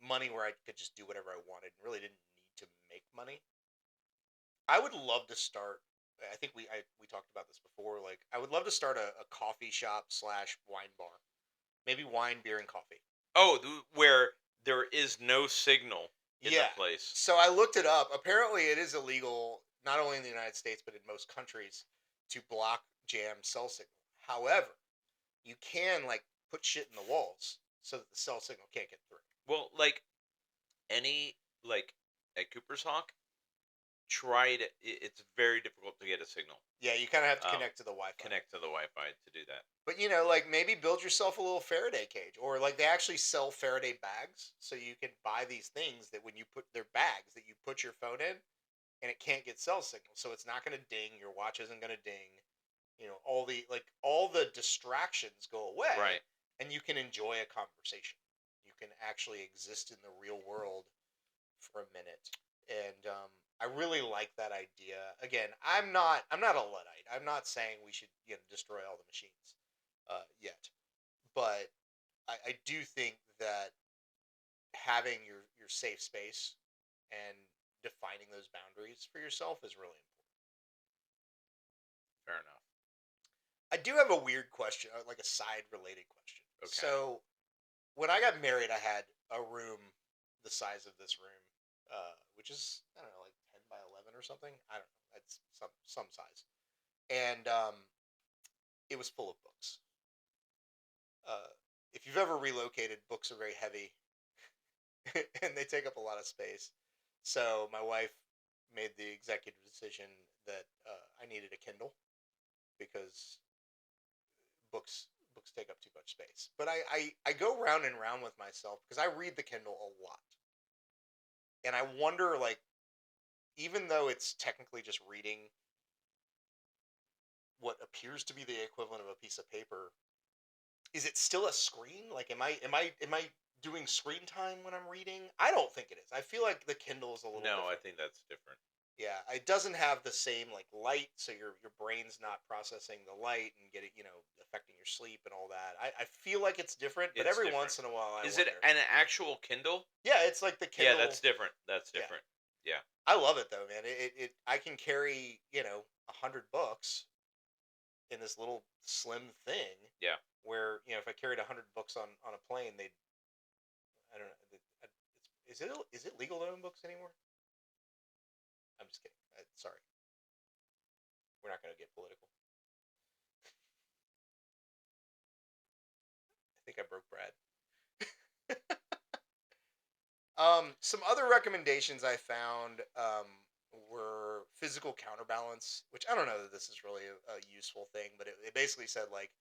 money where I could just do whatever I wanted and really didn't need to make money, I would love to start. I think we talked about this before. Like, I would love to start a coffee shop slash wine bar, maybe wine, beer, and coffee. Oh, where there is no signal in the Yeah. place. So I looked it up. Apparently, it is illegal not only in the United States but in most countries to block jam cell signal. However, you can like put shit in the walls so that the cell signal can't get through. Well, like any like at Cooper's Hawk, tried it's very difficult to get a signal. Yeah, you kind of have to Um, connect to the Wi-Fi. connect to the Wi-Fi to do that. But you know, like maybe build yourself a little Faraday cage, or like they actually sell Faraday bags, so you can buy these things that when you put their bags that you put your phone in, and it can't get cell signal, so it's not going to ding. Your watch isn't going to ding. You know, all the distractions go away, Right. and you can enjoy a conversation. You can actually exist in the real world for a minute, and I really like that idea. Again, I'm not a luddite. I'm not saying we should destroy all the machines yet, but I do think that having your safe space and defining those boundaries for yourself is really important. Fair enough. I do have a weird question, like a side related question. Okay. So when I got married, I had a room the size of this room, which is I don't know, like 10 by 11 or something. I don't know. It's some size, and it was full of books. Uh, if you've ever relocated, books are very heavy, and they take up a lot of space. So my wife made the executive decision that I needed a Kindle because books take up too much space. But I go round and round with myself because I read the Kindle a lot, and I wonder, like, even though it's technically just reading what appears to be the equivalent of a piece of paper, is it still a screen? Like, am I doing screen time when I'm reading? I don't think it is. I feel like the Kindle is a little No, I different. think that's different. Yeah, it doesn't have the same like light, so your brain's not processing the light and getting affecting your sleep and all that. I feel like it's different, but It's every different. once in a while I Is it wonder. an actual Kindle? Yeah, it's like the Yeah, Kindle. that's different. That's Yeah, different. Yeah. I love it though, man. It I can carry 100 books in this little slim thing. Yeah. Where if I carried 100 books on a plane, they'd I don't know. Is it legal to own books anymore? I'm just kidding. Sorry, we're not going to get political. I think I broke Brad. Some other recommendations I found were physical counterbalance, which I don't know that this is really a useful thing, but it basically said like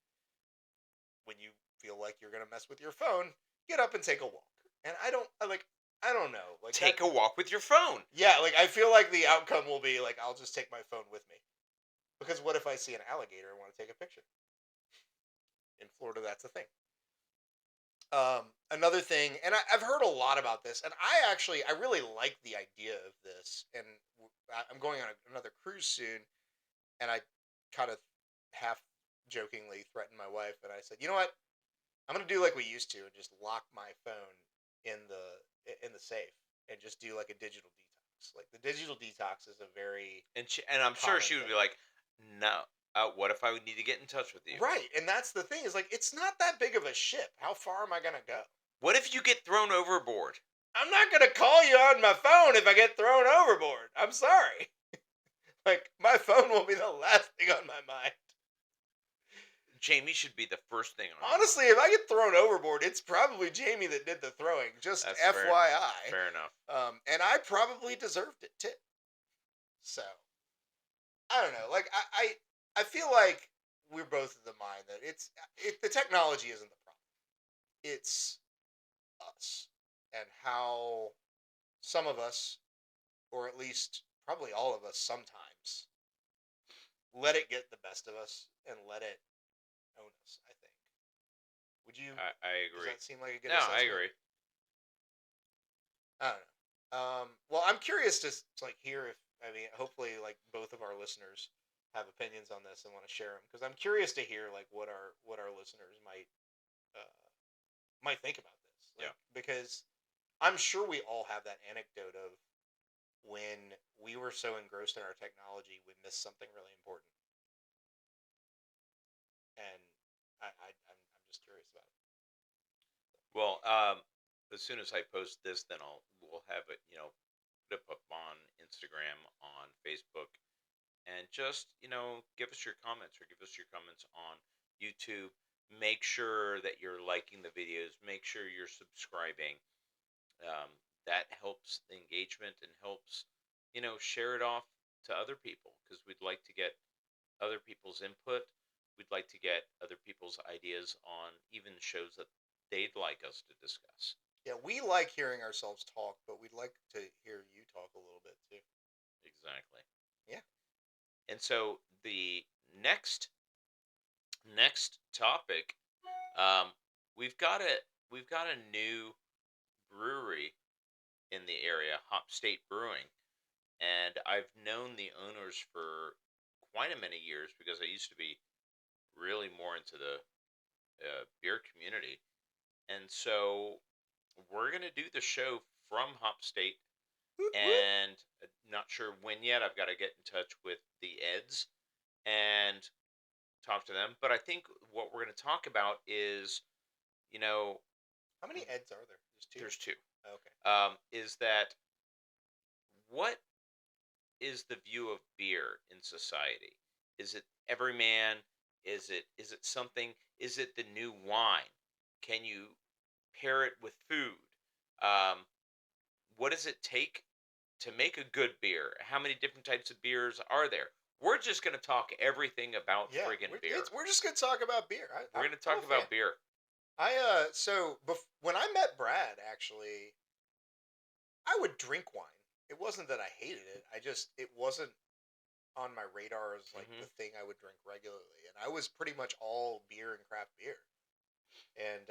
when you feel like you're gonna mess with your phone, get up and take a walk. And I don't know, like Take that. a walk with your phone. Yeah, like I feel like the outcome will be like I'll just take my phone with me because what if I see an alligator and want to take a picture? In Florida, that's a thing. Another thing, and I've heard a lot about this, and I really like the idea of this, and I'm going on another cruise soon, and I kind of half jokingly threatened my wife, and I said, you know what, I'm gonna do like we used to, and just lock my phone in the safe, and just do like a digital detox. Like the digital detox is a very And I'm sure common she would thing. be like, "No, what if I would need to get in touch with you? Right, and that's the thing is like it's not that big of a ship. How far am I gonna go? What if you get thrown overboard?" I'm not gonna call you on my phone if I get thrown overboard. I'm sorry. Like my phone will be the last thing on my mind. Jamie should be the first thing on your Honestly, mind. if I get thrown overboard, it's probably Jamie that did the throwing. Just That's FYI. fair enough. And I probably deserved it too. So I don't know. Like I feel like we're both of the mind that the technology isn't the problem. it's us and how some of us, or at least probably all of us sometimes, let it get the best of us and let it own us, I think. Would you, I does agree. that seem like a good No, I assessment? agree. I don't know. Well, I'm curious to like hear if, I mean, hopefully like both of our listeners have opinions on this and want to share them, because I'm curious to hear like what our listeners might think about this. Yeah. Like, because I'm sure we all have that anecdote of when we were so engrossed in our technology we missed something really important, and I'm just curious about it. Well, as soon as I post this, then we'll have it, put up on Instagram, on Facebook, and just give us your comments, or give us your comments on YouTube. Make sure that you're liking the videos. Make sure you're subscribing. um, that helps the engagement and helps share it off to other people, because we'd like to get other people's input. We'd like to get other people's ideas on even shows that they'd like us to discuss. Yeah, we like hearing ourselves talk, but we'd like to hear you talk a little bit too. Exactly. Yeah. And so the next topic, um, we've got a new brewery in the area, Hop State Brewing, and I've known the owners for quite a many years, because I used to be really more into the beer community, and so we're gonna do the show from Hop State, Woot woot. and not sure when yet. I've got to get in touch with the Eds and talk to them. But I think what we're going to talk about is, you know, How many Eds are there? Just two? there's two. Okay. Is that what is the view of beer in society? Is it everyman? Is it something? Is it the new wine? Can you pair it with food? Um, what does it take to make a good beer? How many different types of beers are there? We're just going to talk everything about Yeah, friggin' beer. we're just gonna talk about beer. We're going to I'm a talk fan. about beer. When I met Brad, actually, I would drink wine. It wasn't that I hated it. It wasn't on my radar as like the Hmm. thing I would drink regularly, and I was pretty much all beer and craft beer. And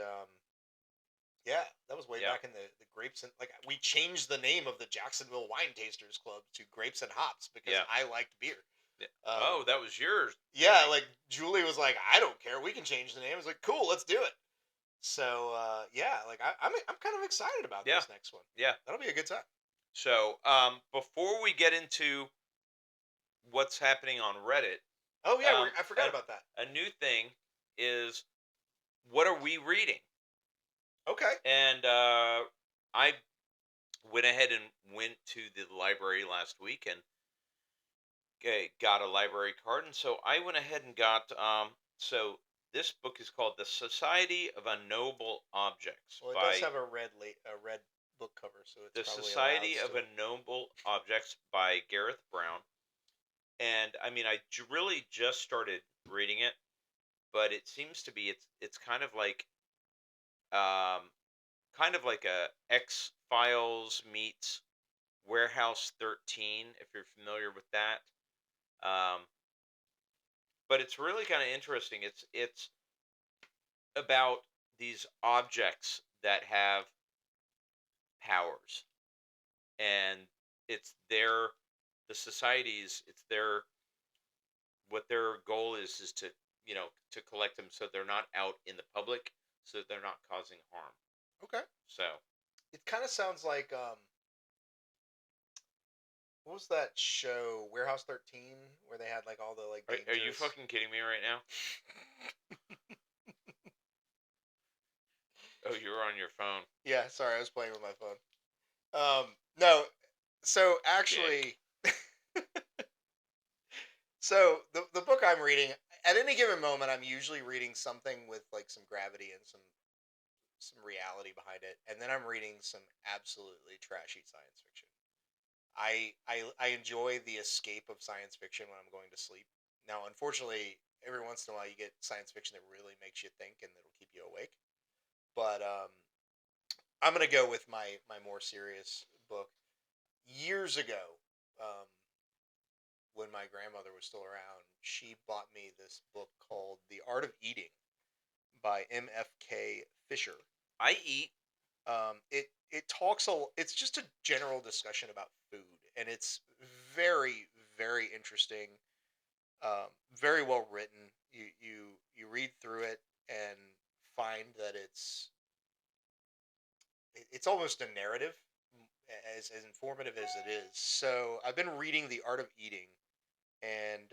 yeah, that was way Yeah. back in the grapes, and like we changed the name of the Jacksonville Wine Tasters Club to Grapes and Hops because Yeah. I liked beer. Yeah. Um, Oh, that was yours, yeah, Jimmy. like Julie was like, I don't care, we can change the name. I was like, cool, let's do it. So yeah, like I'm kind of excited about Yeah. this next one. Yeah. That'll be a good time. So, before we get into what's happening on Reddit, Oh yeah, um, I forgot a, about that. a new thing is, what are we reading? Okay. And I went ahead and went to the library last week and got a library card, and so I went ahead and got. So this book is called "The Society of Unknowable Objects" Well, it does by have a red book cover, so it's The probably allowed Society of still. Unknowable Objects by Gareth Brown. And I mean, really just started reading it, but it seems to be it's um kind of like a X Files meets Warehouse 13, if you're familiar with that. Um, but it's really kind of interesting. It's about these objects that have powers, and it's their the societies. It's their what their goal is to to collect them, so they're not out in the public, so that they're not causing harm. Okay. So, It kind of sounds like what was that show Warehouse 13 where they had like all the like are you dangerous. fucking kidding me right now? Oh, you're on your phone. Yeah, sorry, I was playing with my phone. No, so Dick. actually, so the book I'm reading at any given moment, I'm usually reading something with like some gravity and some reality behind it, and then I'm reading some absolutely trashy science fiction. I enjoy the escape of science fiction when I'm going to sleep. Now, unfortunately, every once in a while you get science fiction that really makes you think and that'll keep you awake. But I'm gonna go with my more serious book. Years ago, um, when my grandmother was still around, she bought me this book called The Art of Eating by M.F.K. Fisher. I eat. It talks it's just a general discussion about food, and it's very very interesting, very well written. You read through it and find that it's almost a narrative, as informative as it is. So I've been reading The Art of Eating, and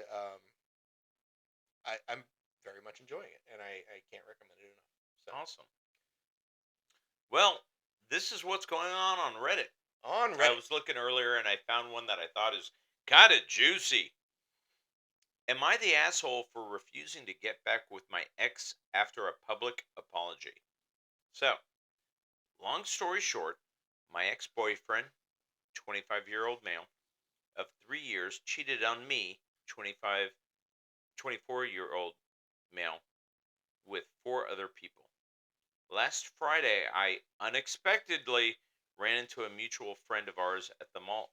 I'm very much enjoying it, and I can't recommend it enough. So Awesome. Well, this is what's going on Reddit. on I Reddit. was looking earlier and I found one that I thought is kind of juicy. Am I the asshole for refusing to get back with my ex after a public apology? So, long story short, my ex boyfriend, 25-year-old male, of 3 years, cheated on me, 24-year-old male, with four other people. Last Friday, I unexpectedly ran into a mutual friend of ours at the mall.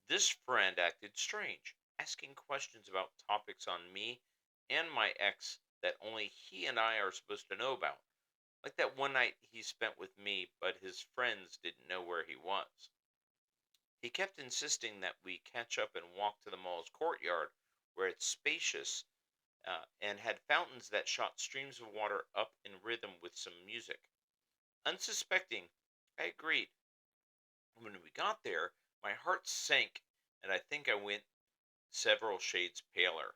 This friend acted strange, asking questions about topics on me and my ex that only he and I are supposed to know about. Like that one night he spent with me, but his friends didn't know where he was. He kept insisting that we catch up and walk to the mall's courtyard, where it's spacious and had fountains that shot streams of water up in rhythm with some music. Unsuspecting, I agreed. When we got there, my heart sank, and I think I went several shades paler.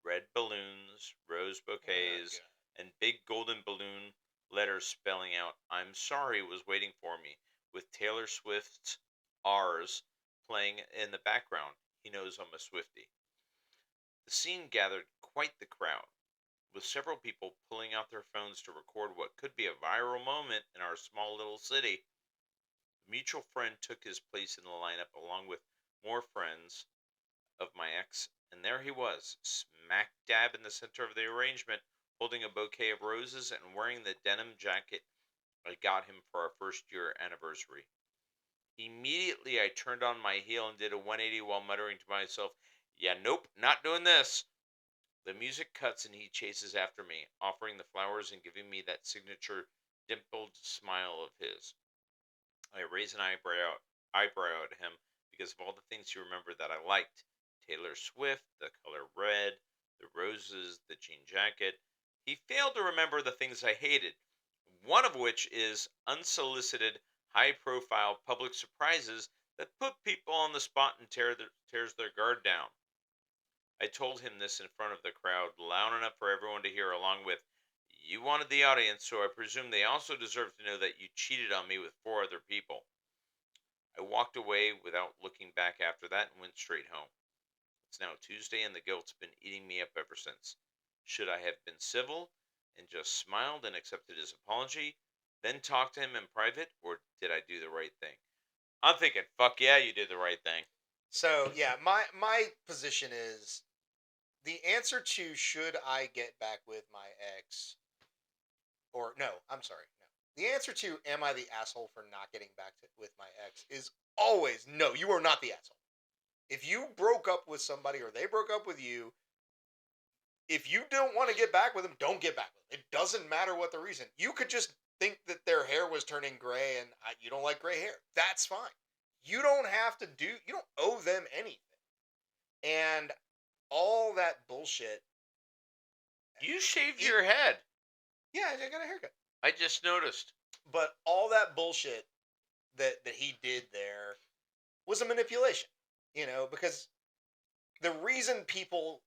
Red balloons, rose Oh bouquets, god. and big golden balloon letters spelling out "I'm sorry" was waiting for me, with Taylor Swift's "Ours" playing in the background. He knows I'm a Swiftie. The scene gathered quite the crowd, with several people pulling out their phones to record what could be a viral moment in our small little city. A mutual friend took his place in the lineup along with more friends of my ex, and there he was, smack dab in the center of the arrangement, holding a bouquet of roses and wearing the denim jacket I got him for our first year anniversary. Immediately, I turned on my heel and did a 180 while muttering to myself, "Yeah, nope, not doing this." The music cuts and he chases after me, offering the flowers and giving me that signature dimpled smile of his. I raise an eyebrow at him because of all the things he remembered that I liked. Taylor Swift, the color red, the roses, the jean jacket. He failed to remember the things I hated, one of which is unsolicited, high profile public surprises that put people on the spot and tears their guard down. I told him this in front of the crowd, loud enough for everyone to hear, along with, "You wanted the audience, so I presume they also deserve to know that you cheated on me with four other people." I walked away without looking back after that and went straight home. It's now Tuesday and the guilt's been eating me up ever since. Should I have been civil and just smiled and accepted his apology, then talked to him in private, or did I do the right thing? I'm thinking, fuck yeah, you did the right thing. So yeah, my position is the answer to should I get back with my ex, or no, I'm sorry, no. The answer to am I the asshole for not getting back with my ex is always no. You are not the asshole. If you broke up with somebody or they broke up with you, if you don't want to get back with them, don't get back with them. It doesn't matter what the reason. You could just think that their hair was turning gray and you don't like gray hair. That's fine. You don't have to do. You don't owe them anything. And all that bullshit. You shaved It, your head. yeah, I got a haircut. I just noticed. But all that bullshit that he did there was a manipulation. Because the reason people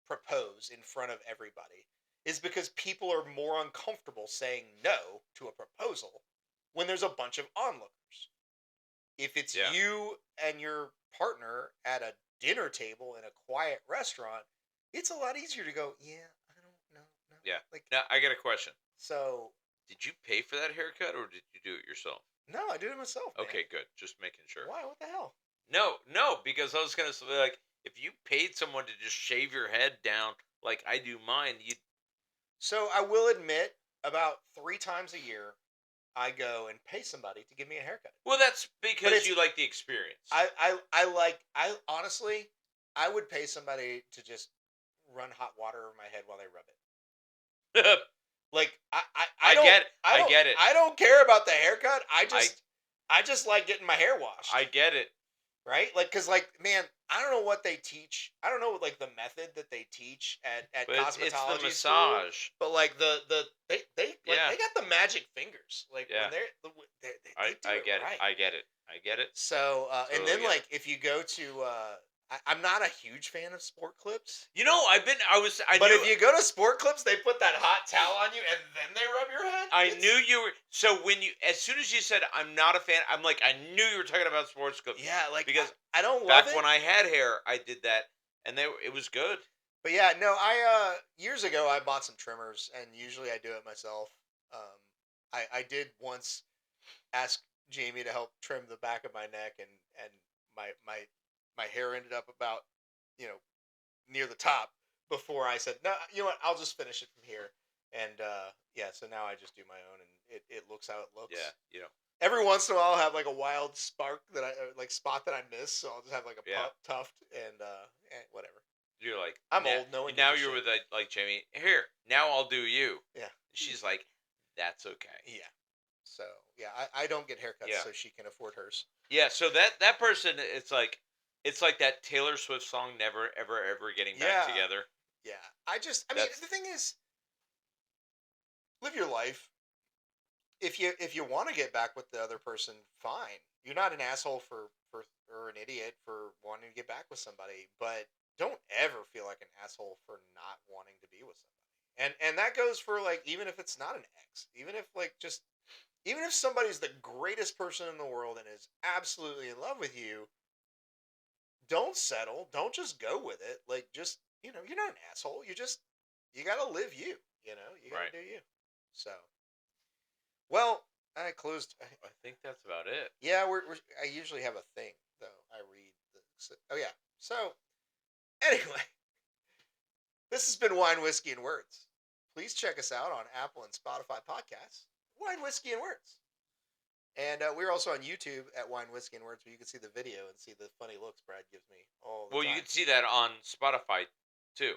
propose in front of everybody is because people are more uncomfortable saying no to a proposal when there's a bunch of onlookers. If it's Yeah. you and your partner at a dinner table in a quiet restaurant, it's a lot easier to go, yeah, I don't know, no. Yeah. Like, Now, I got a question. so, Did you pay for that haircut or did you do it yourself? no, I did it myself, man. Okay, good. Just making sure. Why? What the hell? No, no, because I was gonna say, like, if you paid someone to just shave your head down like I do mine, you So, I will admit, about 3 times a year, I go and pay somebody to give me a haircut. Well, that's But because it's you like the experience. I honestly, I would pay somebody to just run hot water over my head while they rub it. Like I get it. I get it. I don't care about the haircut. I I just like getting my hair washed. I get it. Right? Like, cause like, man, I don't know what they teach. I don't know like the method that they teach at But it's the cosmetology school. massage. But like they like Yeah. they got the magic fingers. Like Yeah. when they do I it get it. right. I get it. I get it. So and Totally then get it. like if you go to I'm not a huge fan of sport clips. You know, I But knew if you go to sport clips, they put that hot towel on you and then they rub your head. I It's- knew you were. So as soon as you said I'm not a fan, I'm like I knew you were talking about sports clips. Yeah, like Because I don't love back it. when I had hair, I did that, and it was good. But yeah, no, I years ago I bought some trimmers and usually I do it myself. Um I did once ask Jamie to help trim the back of my neck and my hair ended up about, you know, near the top before I said, "No, you know what? I'll just finish it from here." And yeah, so now I just do my own and it looks how it looks. Yeah, you know. Every once in a while I'll have like a wild spark that I like spot that I miss, so I'll just have like a Yeah. tuft and whatever. You're like I'm now, old, no one now gives a you're shit. with like Jamie. Here, now I'll do you. Yeah. She's like, that's okay. Yeah. So yeah, I don't get haircuts, Yeah. so she can afford hers. Yeah. So that person, it's like that Taylor Swift song, "Never Ever Ever Getting Back Yeah. Together." Yeah. I mean, That's the thing is, live your life. If you want to get back with the other person, fine. You're not an asshole for or an idiot for wanting to get back with somebody, but don't ever feel like an asshole for not wanting to be with somebody. And that goes for like even if it's not an ex, even if like just even if somebody's the greatest person in the world and is absolutely in love with you, don't settle. Don't just go with it. Like just, you know, you're not an asshole. You got to live you, you know. You got to right. do you. So, well, I closed I think that's about it. yeah, I usually have a thing though. I read oh yeah. So, anyway, this has been Wine, Whiskey, and Words. Please check us out on Apple and Spotify podcasts. Wine, Whiskey, and Words. And we're also on YouTube at Wine, Whiskey, and Words, where you can see the video and see the funny looks Brad gives me all the Well, time. you can see that on Spotify too.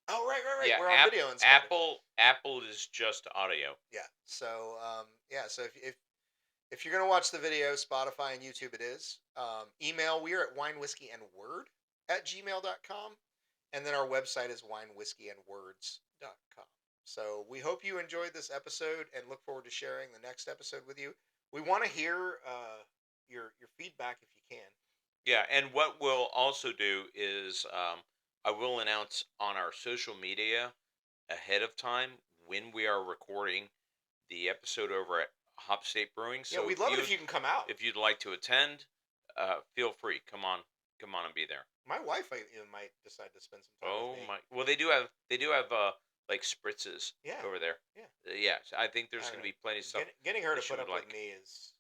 Oh, right. Yeah, We're on video and Spotify. Apple is just audio. Yeah. So, yeah. So if you're gonna watch the video, Spotify and YouTube, it is. Email. We are at winewhiskeyandword@gmail.com, and then our website is winewhiskeyandwords.com. So we hope you enjoyed this episode and look forward to sharing the next episode with you. We want to hear your feedback if you can. Yeah, and what we'll also do is I will announce on our social media ahead of time when we are recording the episode over at Hop State Brewing. So Yeah, we'd love it if you can come out. if you'd like to attend, feel free. Come on and be there. My wife might decide to spend some time Oh with me. my! Well, they do have like spritzes Yeah. over there. Yeah. Yeah. So I think there's I going don't to be plenty of stuff. Getting her to that she put up would with like. me is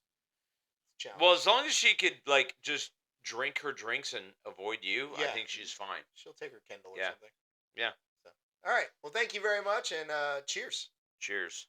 challenging. Well, as long as she could like just drink her drinks and avoid you, I Yeah. think she's fine. She'll take her Kindle or Yeah. something. Yeah. So, all right. Well, thank you very much, and cheers. Cheers.